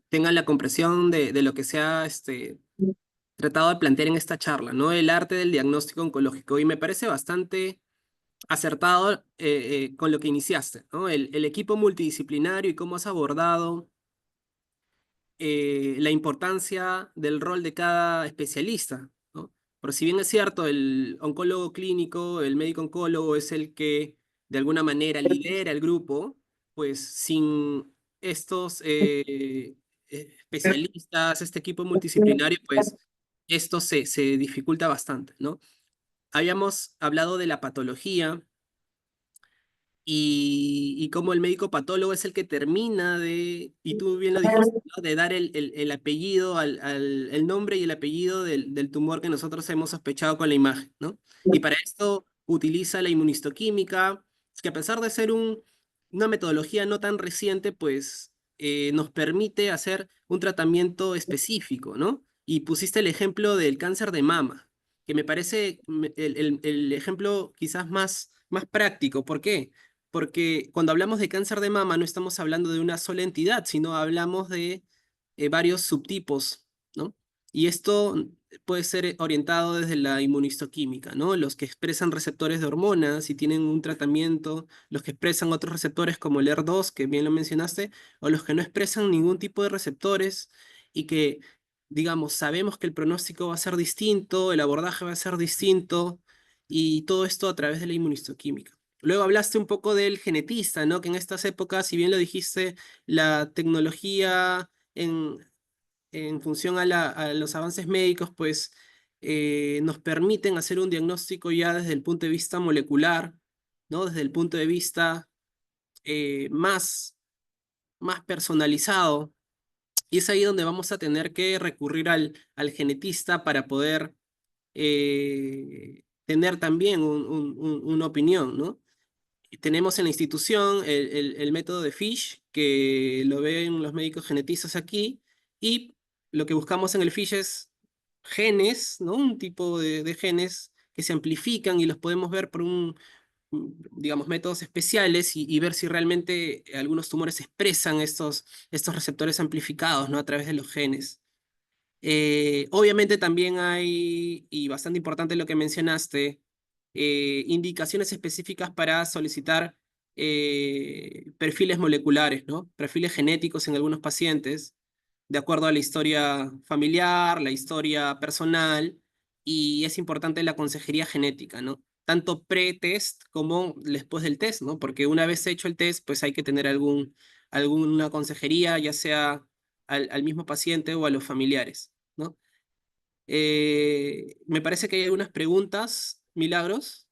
tengan la comprensión de lo que se ha tratado de plantear en esta charla, ¿no? El arte del diagnóstico oncológico. Y me parece bastante acertado con lo que iniciaste, ¿no? El equipo multidisciplinario y cómo has abordado la importancia del rol de cada especialista, ¿no? Por si bien es cierto, el oncólogo clínico, el médico oncólogo es el que de alguna manera lidera el grupo, pues sin estos especialistas, este equipo multidisciplinario, pues esto se dificulta bastante, ¿no? Habíamos hablado de la patología y cómo el médico patólogo es el que termina de, y tú bien lo dijiste, ¿no? De dar el apellido, el nombre y el apellido del tumor que nosotros hemos sospechado con la imagen, ¿no? Y para esto utiliza la inmunistoquímica, que a pesar de ser una metodología no tan reciente, pues nos permite hacer un tratamiento específico, ¿no? Y pusiste el ejemplo del cáncer de mama, que me parece el ejemplo quizás más práctico. ¿Por qué? Porque cuando hablamos de cáncer de mama no estamos hablando de una sola entidad, sino hablamos de varios subtipos, ¿no? Y esto puede ser orientado desde la inmunistoquímica, ¿no? Los que expresan receptores de hormonas y tienen un tratamiento, los que expresan otros receptores como el ER2, que bien lo mencionaste, o los que no expresan ningún tipo de receptores y que, digamos, sabemos que el pronóstico va a ser distinto, el abordaje va a ser distinto, y todo esto a través de la inmunistoquímica. Luego hablaste un poco del genetista, ¿no? Que en estas épocas, si bien lo dijiste, la tecnología en función a los avances médicos, pues nos permiten hacer un diagnóstico ya desde el punto de vista molecular, ¿no? Desde el punto de vista más personalizado. Y es ahí donde vamos a tener que recurrir al genetista para poder tener también una opinión, ¿no? Tenemos en la institución el método de Fish, que lo ven los médicos genetistas aquí, y lo que buscamos en el Fish es genes, ¿no? Un tipo de genes que se amplifican y los podemos ver por digamos, métodos especiales y ver si realmente algunos tumores expresan estos receptores amplificados, ¿no? A través de los genes. Obviamente también hay, y bastante importante lo que mencionaste, indicaciones específicas para solicitar perfiles moleculares, ¿no? Perfiles genéticos en algunos pacientes, de acuerdo a la historia familiar, la historia personal, y es importante la consejería genética, ¿no? Tanto pre-test como después del test, ¿no? Porque una vez hecho el test, pues hay que tener alguna consejería, ya sea al mismo paciente o a los familiares, ¿no? Me parece que hay algunas preguntas, Milagros.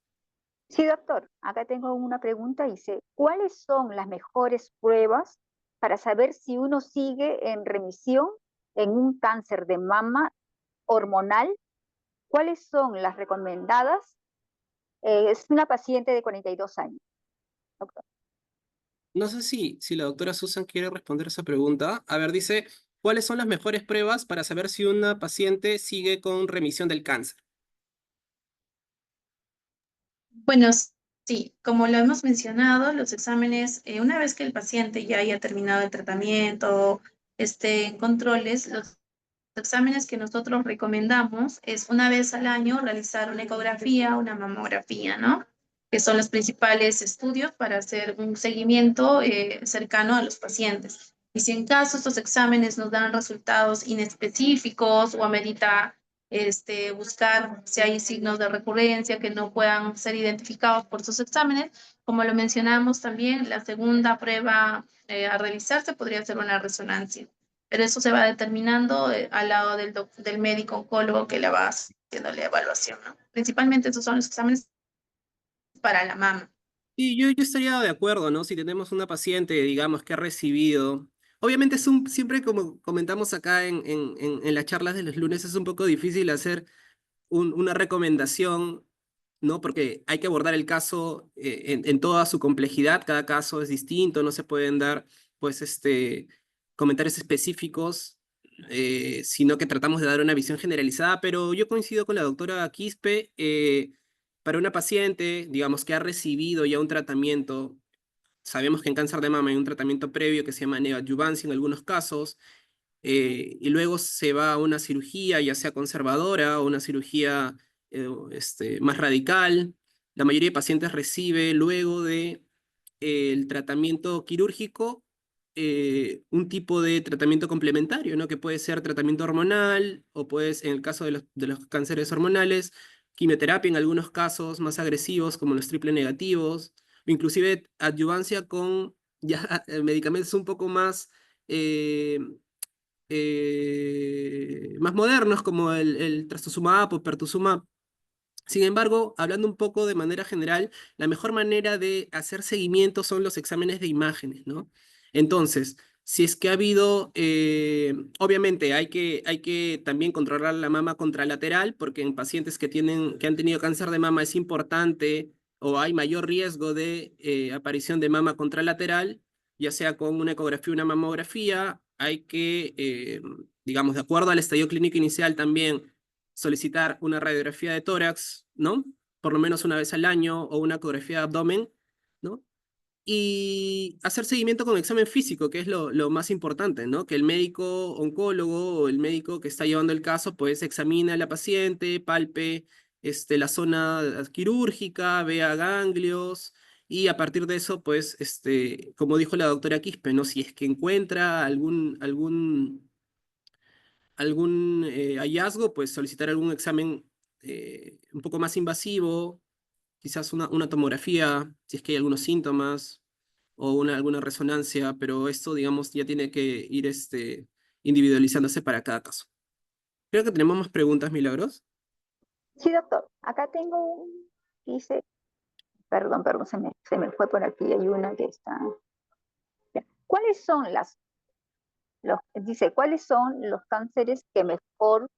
Sí, doctor, acá tengo una pregunta. Dice, ¿cuáles son las mejores pruebas para saber si uno sigue en remisión en un cáncer de mama hormonal? ¿Cuáles son las recomendadas? Es una paciente de 42 años, doctor. No sé si la doctora Susan quiere responder esa pregunta. A ver, dice, ¿cuáles son las mejores pruebas para saber si una paciente sigue con remisión del cáncer? Bueno, sí, como lo hemos mencionado, los exámenes, una vez que el paciente ya haya terminado el tratamiento, esté en controles, los exámenes que nosotros recomendamos es una vez al año realizar una ecografía, una mamografía, ¿no? Que son los principales estudios para hacer un seguimiento cercano a los pacientes. Y si en caso estos exámenes nos dan resultados inespecíficos o amerita buscar si hay signos de recurrencia que no puedan ser identificados por sus exámenes, como lo mencionamos también, la segunda prueba a realizarse podría ser una resonancia, pero eso se va determinando al lado del médico oncólogo que le va haciendo la evaluación, ¿no? Principalmente esos son los exámenes para la mama. Y yo estaría de acuerdo, ¿no? Si tenemos una paciente, digamos, que ha recibido. Obviamente siempre como comentamos acá en las charlas de los lunes, es un poco difícil hacer una recomendación, ¿no? Porque hay que abordar el caso en toda su complejidad, cada caso es distinto, no se pueden dar, pues, comentarios específicos, sino que tratamos de dar una visión generalizada, pero yo coincido con la doctora Quispe, para una paciente, digamos, que ha recibido ya un tratamiento, sabemos que en cáncer de mama hay un tratamiento previo que se llama neoadyuvancia en algunos casos, y luego se va a una cirugía, ya sea conservadora o una cirugía más radical. la mayoría de pacientes recibe luego de el tratamiento quirúrgico un tipo de tratamiento complementario, ¿no? Que puede ser tratamiento hormonal o puede, en el caso de los cánceres hormonales, quimioterapia en algunos casos más agresivos como los triple negativos, o inclusive adyuvancia con ya medicamentos un poco eh, más modernos como el trastuzumab o pertuzumab. Sin embargo, hablando un poco de manera general, la mejor manera de hacer seguimiento son los exámenes de imágenes, ¿no? Entonces, si es que ha habido, obviamente hay que también controlar la mama contralateral, porque en pacientes que han tenido cáncer de mama es importante o hay mayor riesgo de aparición de mama contralateral, ya sea con una ecografía o una mamografía, hay que, digamos, de acuerdo al estadio clínico inicial también solicitar una radiografía de tórax, ¿no? Por lo menos una vez al año, o una ecografía de abdomen, ¿no? Y hacer seguimiento con examen físico, que es lo más importante, ¿no? Que el médico oncólogo o el médico que está llevando el caso, pues examine a la paciente, palpe la zona quirúrgica, vea ganglios, y a partir de eso, pues, como dijo la doctora Quispe, ¿no? Si es que encuentra algún hallazgo, pues solicitar algún examen un poco más invasivo, quizás una tomografía, si es que hay algunos síntomas, o alguna resonancia, pero esto, digamos, ya tiene que ir individualizándose para cada caso. Creo que tenemos más preguntas, Milagros. Sí, doctor. Acá tengo, dice, perdón, se me fue por aquí, hay una que está. Ya. ¿Cuáles son dice, cuáles son los cánceres que mejor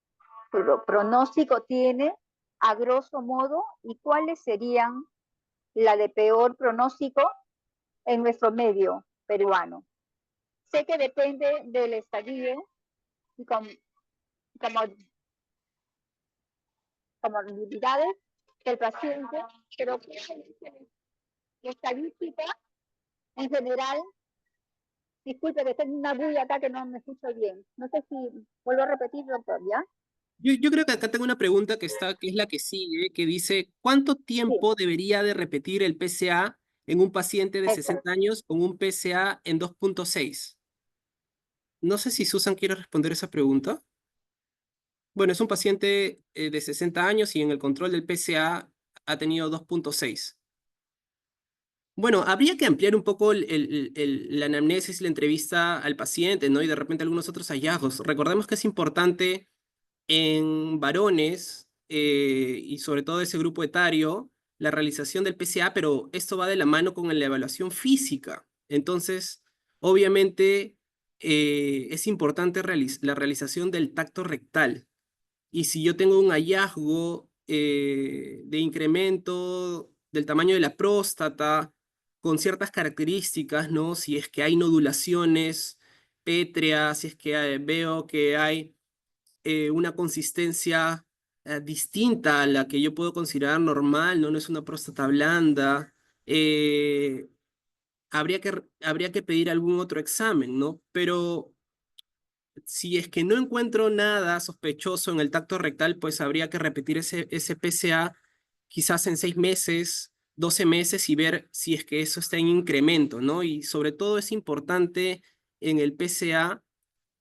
pronóstico tiene a grosso modo y cuáles serían la de peor pronóstico en nuestro medio peruano? Sé que depende del estadio y como comorbilidades del paciente, pero la estadística en general, disculpe que tengo una bulla acá que no me escucho bien. No sé si vuelvo a repetir, doctor, ¿ya? Yo creo que acá tengo una pregunta que es la que sigue, que dice, ¿cuánto Sí, tiempo debería de repetir el PSA en un paciente de eso. 60 años con un PSA en 2.6? No sé si Susan quiere responder esa pregunta. Bueno, es un paciente de 60 años y en el control del PSA ha tenido 2.6. Bueno, habría que ampliar un poco la anamnesis y la entrevista al paciente, ¿no? Y de repente algunos otros hallazgos. Recordemos que es importante en varones y sobre todo ese grupo etario la realización del PSA, pero esto va de la mano con la evaluación física. Entonces, obviamente, es importante la realización del tacto rectal. Y si yo tengo un hallazgo de incremento del tamaño de la próstata con ciertas características, ¿no? Si es que hay nodulaciones pétreas, si es que veo que hay una consistencia distinta a la que yo puedo considerar normal, ¿no? No es una próstata blanda, habría que pedir algún otro examen, ¿no? Pero si es que no encuentro nada sospechoso en el tacto rectal, pues habría que repetir ese PSA quizás en 6 meses, 12 meses y ver si es que eso está en incremento, ¿no? Y sobre todo es importante en el PSA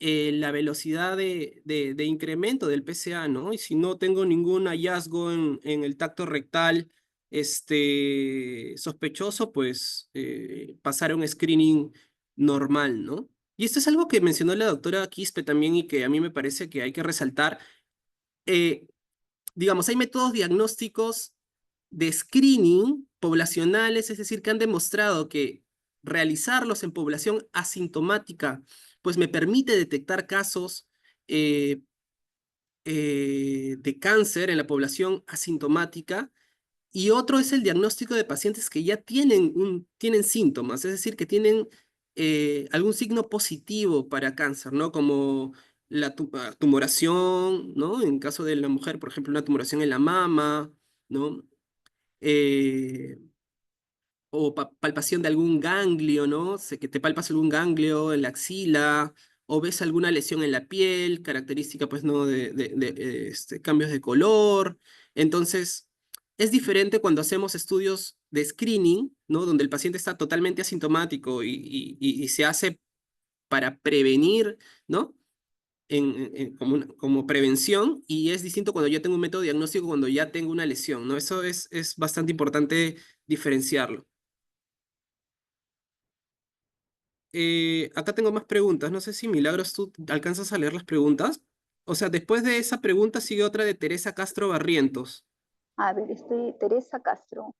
la velocidad de incremento del PSA, ¿no? Y si no tengo ningún hallazgo en el tacto rectal sospechoso, pues pasar a un screening normal, ¿no? Y esto es algo que mencionó la doctora Quispe también y que a mí me parece que hay que resaltar. Eh, digamos, hay métodos diagnósticos de screening poblacionales, es decir, que han demostrado que realizarlos en población asintomática, pues me permite detectar casos eh, de cáncer en la población asintomática. Y otro es el diagnóstico de pacientes que ya tienen síntomas, es decir, que tienen algún signo positivo para cáncer, ¿no? Como la tumoración, ¿no? En caso de la mujer, por ejemplo, una tumoración en la mama, ¿no? Eh, o palpación de algún ganglio, ¿no? Sé que te palpas algún ganglio en la axila, o ves alguna lesión en la piel, característica, pues, ¿no? De cambios de color. Entonces, Es diferente cuando hacemos estudios de screening, ¿no? Donde el paciente está totalmente asintomático y se hace para prevenir, ¿no? Como prevención, y es distinto cuando yo tengo un método diagnóstico cuando ya tengo una lesión, ¿no? Eso es bastante importante diferenciarlo. Acá tengo más preguntas. No sé si Milagros tú alcanzas a leer las preguntas. O sea, después de esa pregunta sigue otra de Teresa Castro Barrientos. A ver, Teresa Castro.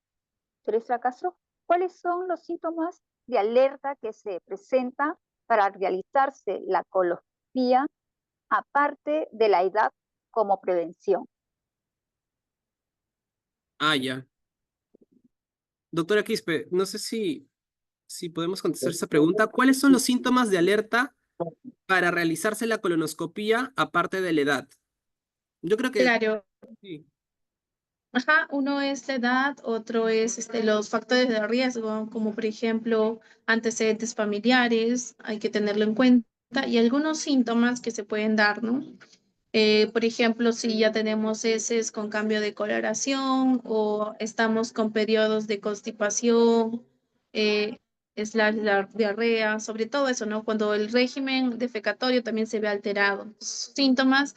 Teresa Castro, ¿cuáles son los síntomas de alerta que se presentan para realizarse la coloscopía aparte de la edad como prevención? Ah, ya. Doctora Quispe, no sé si podemos contestar esa pregunta. ¿Cuáles son los síntomas de alerta para realizarse la colonoscopía aparte de la edad? Yo creo que Claro. sí. Ajá, uno es la edad, otro es los factores de riesgo, como por ejemplo antecedentes familiares, hay que tenerlo en cuenta, y algunos síntomas que se pueden dar, ¿no? Por ejemplo, si ya tenemos heces con cambio de coloración o estamos con periodos de constipación, eh, es la diarrea, sobre todo eso, ¿no? Cuando el régimen defecatorio también se ve alterado. Síntomas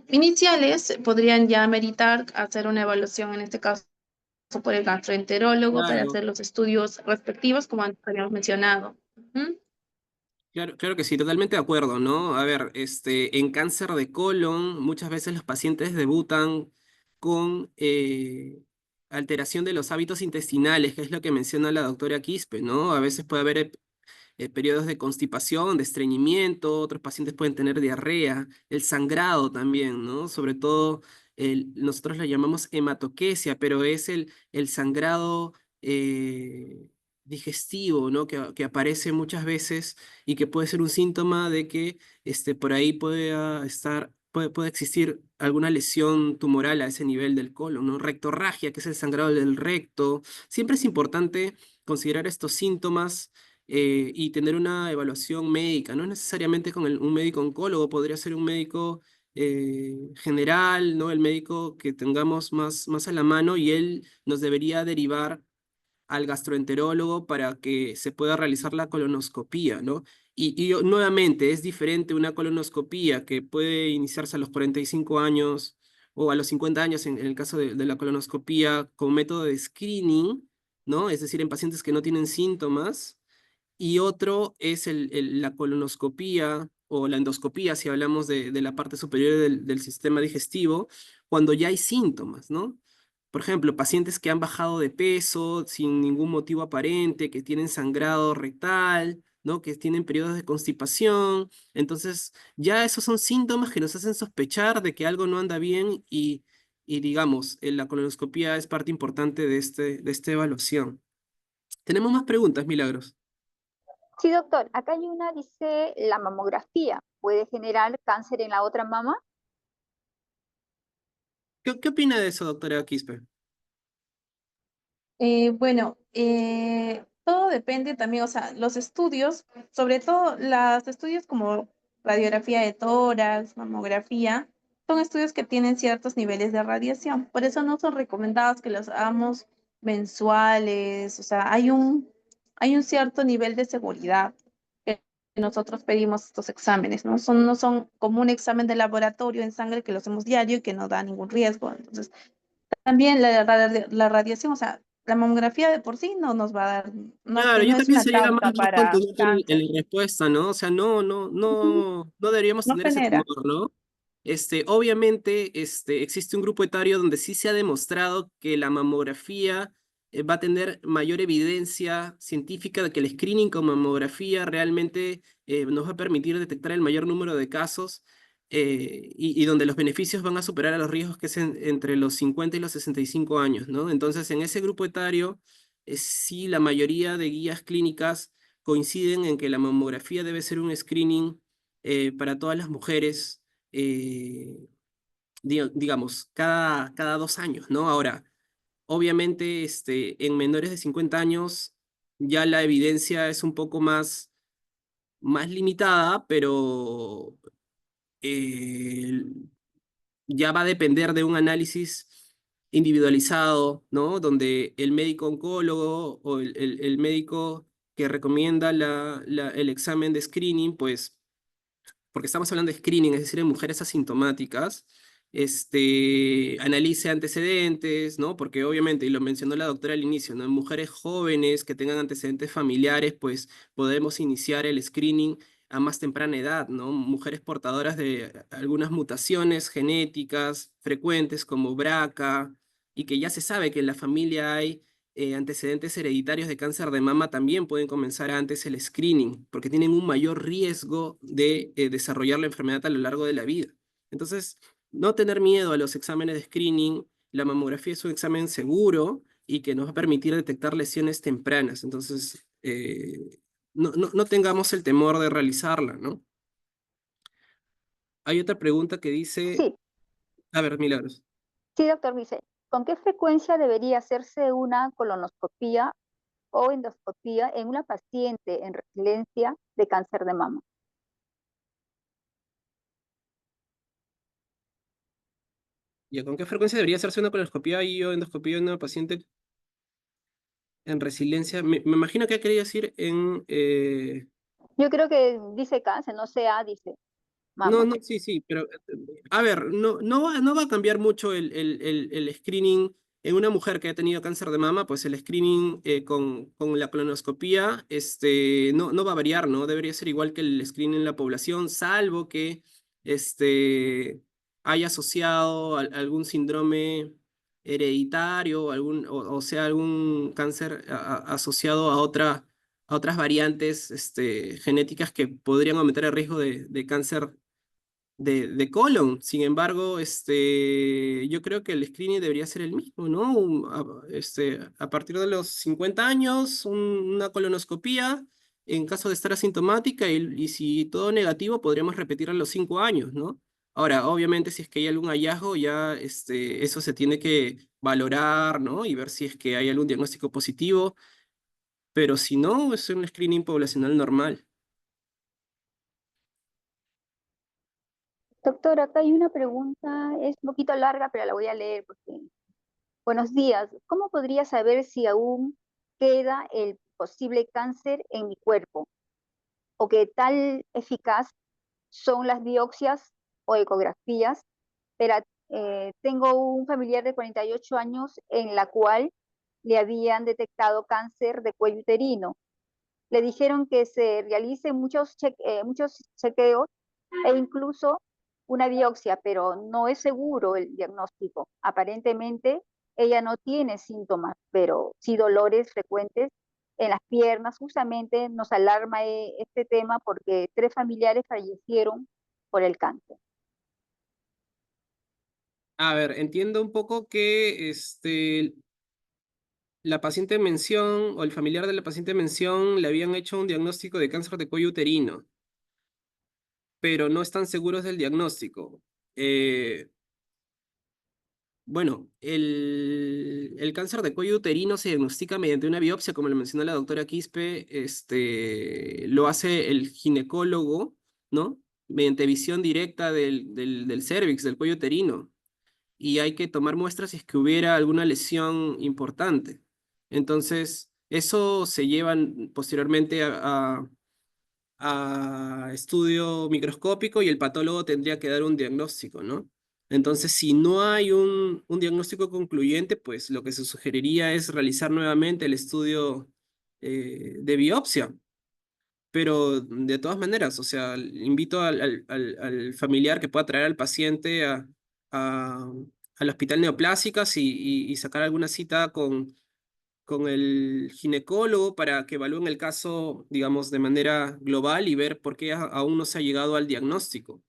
iniciales podrían ya meritar hacer una evaluación, en este caso por el gastroenterólogo, para Claro, hacer los estudios respectivos, como antes habíamos mencionado. Ujú. claro que sí, totalmente de acuerdo, ¿no? A ver, en cáncer de colon, muchas veces los pacientes debutan con alteración de los hábitos intestinales, que es lo que menciona la doctora Quispe, ¿no? A veces puede haber periodos de constipación, de estreñimiento, otros pacientes pueden tener diarrea, el sangrado también, ¿no? Sobre todo, nosotros lo llamamos hematoquesia, pero es el sangrado digestivo, ¿no? Que aparece muchas veces y que puede ser un síntoma de que por ahí puede existir alguna lesión tumoral a ese nivel del colon, ¿no? Rectorragia, que es el sangrado del recto. Siempre es importante considerar estos síntomas y tener una evaluación médica, no necesariamente con un médico oncólogo, podría ser un médico general, ¿no? El médico que tengamos más a la mano, y él nos debería derivar al gastroenterólogo para que se pueda realizar la colonoscopía, ¿no? Nuevamente, es diferente una colonoscopía que puede iniciarse a los 45 años o a los 50 años en el caso de la colonoscopía con método de screening, ¿no? Es decir, en pacientes que no tienen síntomas, y otro es la colonoscopía o la endoscopía, si hablamos de la parte superior del sistema digestivo, cuando ya hay síntomas, ¿no? Por ejemplo, pacientes que han bajado de peso sin ningún motivo aparente, que tienen sangrado rectal, ¿no? Que tienen periodos de constipación. Entonces, ya esos son síntomas que nos hacen sospechar de que algo no anda bien, y digamos, la colonoscopía es parte importante de esta evaluación. Tenemos más preguntas, Milagros. Sí, doctor, acá hay una, dice, la mamografía puede generar cáncer en la otra mama. ¿Qué opina de eso, doctora Quispe? Bueno, todo depende también, o sea, los estudios, sobre todo los estudios como radiografía de tórax, mamografía, son estudios que tienen ciertos niveles de radiación. Por eso no son recomendados que los hagamos mensuales, o sea, hay un cierto nivel de seguridad que nosotros pedimos estos exámenes, ¿no? No son como un examen de laboratorio en sangre que lo hacemos diario y que no da ningún riesgo. Entonces, también la radiación, o sea, la mamografía de por sí no nos va a dar, Claro, yo no es también una sería más pauta para contundente en cáncer. la respuesta, ¿no? O sea, Ujú. no deberíamos No tener ese genera. temor, ¿no? Obviamente, existe un grupo etario donde sí se ha demostrado que la mamografía va a tener mayor evidencia científica de que el screening con mamografía realmente nos va a permitir detectar el mayor número de casos, y donde los beneficios van a superar a los riesgos, que es entre los 50 y los 65 años, ¿no? Entonces, en ese grupo etario sí, la mayoría de guías clínicas coinciden en que la mamografía debe ser un screening para todas las mujeres, eh, digamos, cada 2 años, ¿no? Ahora, obviamente, en menores de 50 años ya la evidencia es un poco más limitada, pero eh, ya va a depender de un análisis individualizado, ¿no? Donde el médico oncólogo o el médico que recomienda el examen de screening, pues porque estamos hablando de screening, es decir, en mujeres asintomáticas, analice antecedentes, ¿no? Porque obviamente, y lo mencionó la doctora al inicio, ¿no? En mujeres jóvenes que tengan antecedentes familiares, pues podemos iniciar el screening a más temprana edad, ¿no? Mujeres portadoras de algunas mutaciones genéticas frecuentes como BRCA, y que ya se sabe que en la familia hay antecedentes hereditarios de cáncer de mama, también pueden comenzar antes el screening, porque tienen un mayor riesgo de desarrollar la enfermedad a lo largo de la vida. Entonces, no tener miedo a los exámenes de screening, la mamografía es un examen seguro y que nos va a permitir detectar lesiones tempranas. Entonces, no tengamos el temor de realizarla, ¿no? Hay otra pregunta que dice, Sí, a ver, Milagros. sí, doctor, dice, ¿con qué frecuencia debería hacerse una colonoscopía o endoscopía en una paciente en resiliencia de cáncer de mama? ¿Y con qué frecuencia debería hacerse una colonoscopia y o endoscopia en una paciente en resiliencia? Me imagino que ha querido decir en... Yo creo que dice cáncer, no sea, dice no, mama. no, sí, sí, pero a ver, no va a cambiar mucho el screening en una mujer que ha tenido cáncer de mama, pues el screening con la colonoscopía no va a variar, ¿no? Debería ser igual que el screening en la población, salvo que haya asociado algún síndrome hereditario, o sea, algún cáncer asociado a otras variantes genéticas que podrían aumentar el riesgo de cáncer de colon. Sin embargo, yo creo que el screening debería ser el mismo, ¿no? A partir de los 50 años, una colonoscopía en caso de estar asintomática y si todo negativo, podríamos repetir a los 5 años, ¿no? Ahora, obviamente, si es que hay algún hallazgo, ya eso se tiene que valorar, ¿no? Y ver si es que hay algún diagnóstico positivo, pero si no, es un screening poblacional normal. Doctor, acá hay una pregunta, es un poquito larga, pero la voy a leer porque... Buenos días, ¿cómo podría saber si aún queda el posible cáncer en mi cuerpo? ¿O qué tal eficaz son las biopsias o ecografías? Pero, tengo un familiar de 48 años en la cual le habían detectado cáncer de cuello uterino. Le dijeron que se realicen muchos chequeos e incluso una biopsia, pero no es seguro el diagnóstico. Aparentemente ella no tiene síntomas, pero sí dolores frecuentes en las piernas. Justamente nos alarma este tema porque 3 familiares fallecieron por el cáncer. A ver, entiendo un poco que la paciente en mención o el familiar de la paciente en mención le habían hecho un diagnóstico de cáncer de cuello uterino, pero no están seguros del diagnóstico. Eh, bueno, el cáncer de cuello uterino se diagnostica mediante una biopsia, como lo mencionó la doctora Quispe, lo hace el ginecólogo, ¿no? Mediante visión directa del cérvix, del cuello uterino. Y hay que tomar muestras si es que hubiera alguna lesión importante. Entonces, eso se lleva posteriormente a estudio microscópico y el patólogo tendría que dar un diagnóstico, ¿no? Entonces, si no hay un diagnóstico concluyente, pues lo que se sugeriría es realizar nuevamente el estudio de biopsia. Pero de todas maneras, o sea, invito al familiar que pueda traer al paciente a- al hospital Neoplásicas y sacar alguna cita con el ginecólogo para que evalúen el caso, digamos, de manera global y ver por qué aún no se ha llegado al diagnóstico.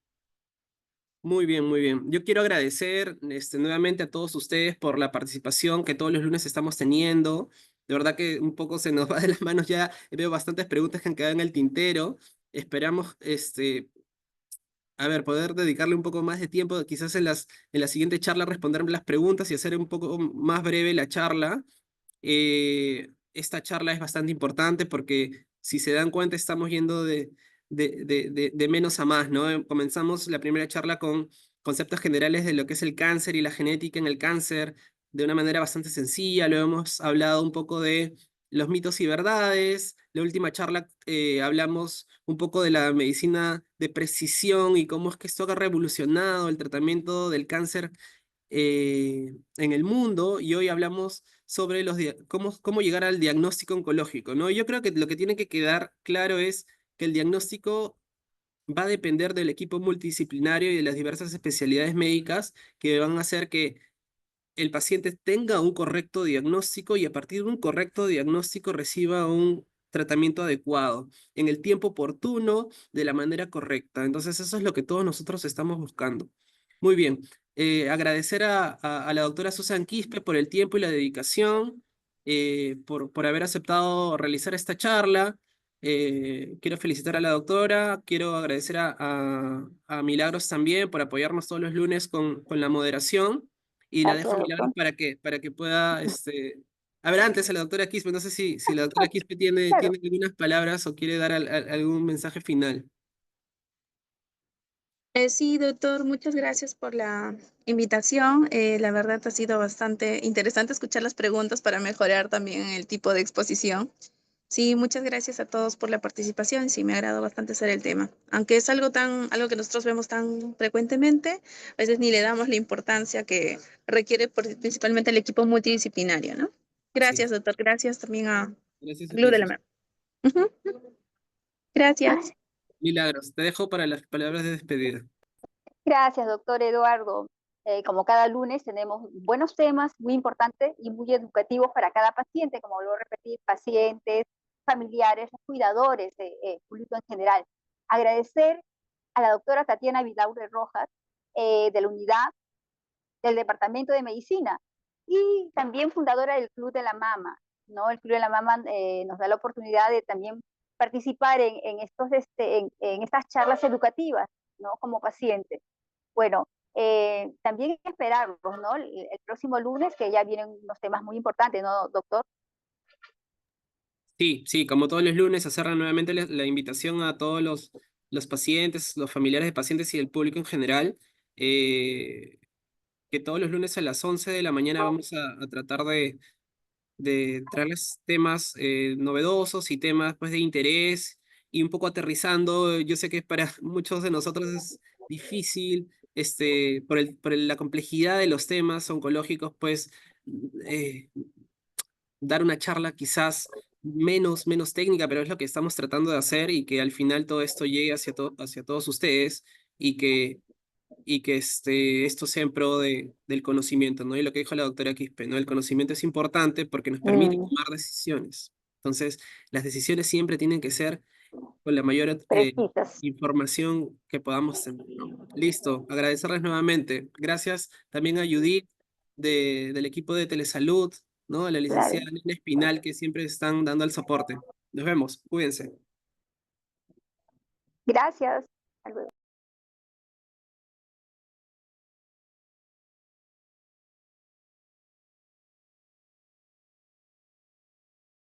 Muy bien, muy bien. Yo quiero agradecer nuevamente a todos ustedes por la participación que todos los lunes estamos teniendo. De verdad que un poco se nos va de las manos ya. Veo bastantes preguntas que han quedado en el tintero. Esperamos, a ver, poder dedicarle un poco más de tiempo, quizás en la siguiente charla responderme las preguntas y hacer un poco más breve la charla. Esta charla es bastante importante porque si se dan cuenta estamos yendo de menos a más, ¿no? Comenzamos la primera charla con conceptos generales de lo que es el cáncer y la genética en el cáncer, de una manera bastante sencilla. Luego hemos hablado un poco de los mitos y verdades. La última charla hablamos un poco de la medicina de precisión y cómo es que esto ha revolucionado el tratamiento del cáncer en el mundo, y hoy hablamos sobre cómo llegar al diagnóstico oncológico, ¿no? Yo creo que lo que tiene que quedar claro es que el diagnóstico va a depender del equipo multidisciplinario y de las diversas especialidades médicas que van a hacer que el paciente tenga un correcto diagnóstico y a partir de un correcto diagnóstico reciba un tratamiento adecuado, en el tiempo oportuno, de la manera correcta. Entonces, eso es lo que todos nosotros estamos buscando. Muy bien. Agradecer a la doctora Susan Quispe por el tiempo y la dedicación, por haber aceptado realizar esta charla. Quiero felicitar a la doctora, quiero agradecer a Milagros también por apoyarnos todos los lunes con la moderación. Y la Gracias, dejo a Milagros doctor. para que pueda, A ver, antes a la doctora Quispe, no sé si la doctora Quispe tiene, Claro. tiene algunas palabras o quiere dar algún mensaje final. Sí, doctor, muchas gracias por la invitación. La verdad ha sido bastante interesante escuchar las preguntas para mejorar también el tipo de exposición. Sí, muchas gracias a todos por la participación. Sí, me agrada bastante hacer el tema. Aunque es algo que nosotros vemos tan frecuentemente, a veces ni le damos la importancia que requiere principalmente el equipo multidisciplinario, ¿no? Sí, Gracias, doctor. Gracias también a gracias a Blue ti, de la Sus. Mar. Ujú. Gracias. Milagros, te dejo para las palabras de despedida. Gracias, doctor Eduardo. Como cada lunes tenemos buenos temas muy importantes y muy educativos para cada paciente, como vuelvo a repetir, pacientes, familiares, cuidadores, público en general. Agradecer a la doctora Tatiana Vidaurre Rojas, de la unidad del Departamento de Medicina y también fundadora del Club de la Mama, ¿no? El Club de la Mama nos da la oportunidad de también participar en estas charlas educativas, ¿no? Como paciente. Bueno, también esperarlos, ¿no? El próximo lunes, que ya vienen unos temas muy importantes, ¿no, doctor? Sí, sí, como todos los lunes, hacer nuevamente la invitación a todos los pacientes, los familiares de pacientes y el público en general, que todos los lunes a las 11 de la mañana vamos a tratar de traerles temas novedosos y temas pues, de interés y un poco aterrizando. Yo sé que para muchos de nosotros es difícil, la complejidad de los temas oncológicos, pues eh, dar una charla quizás menos técnica, pero es lo que estamos tratando de hacer y que al final todo esto llegue hacia todos ustedes y que esto sea en pro del conocimiento, ¿no? Y lo que dijo la doctora Quispe, ¿no? El conocimiento es importante porque nos permite Mm, tomar decisiones. Entonces, las decisiones siempre tienen que ser con la mayor precisas. información que podamos tener, ¿no? Listo, agradecerles nuevamente. Gracias también a Judith del equipo de Telesalud, ¿no? A la Claro. licenciada Nina Espinal, que siempre están dando el soporte. Nos vemos, cuídense. Gracias. Hasta luego.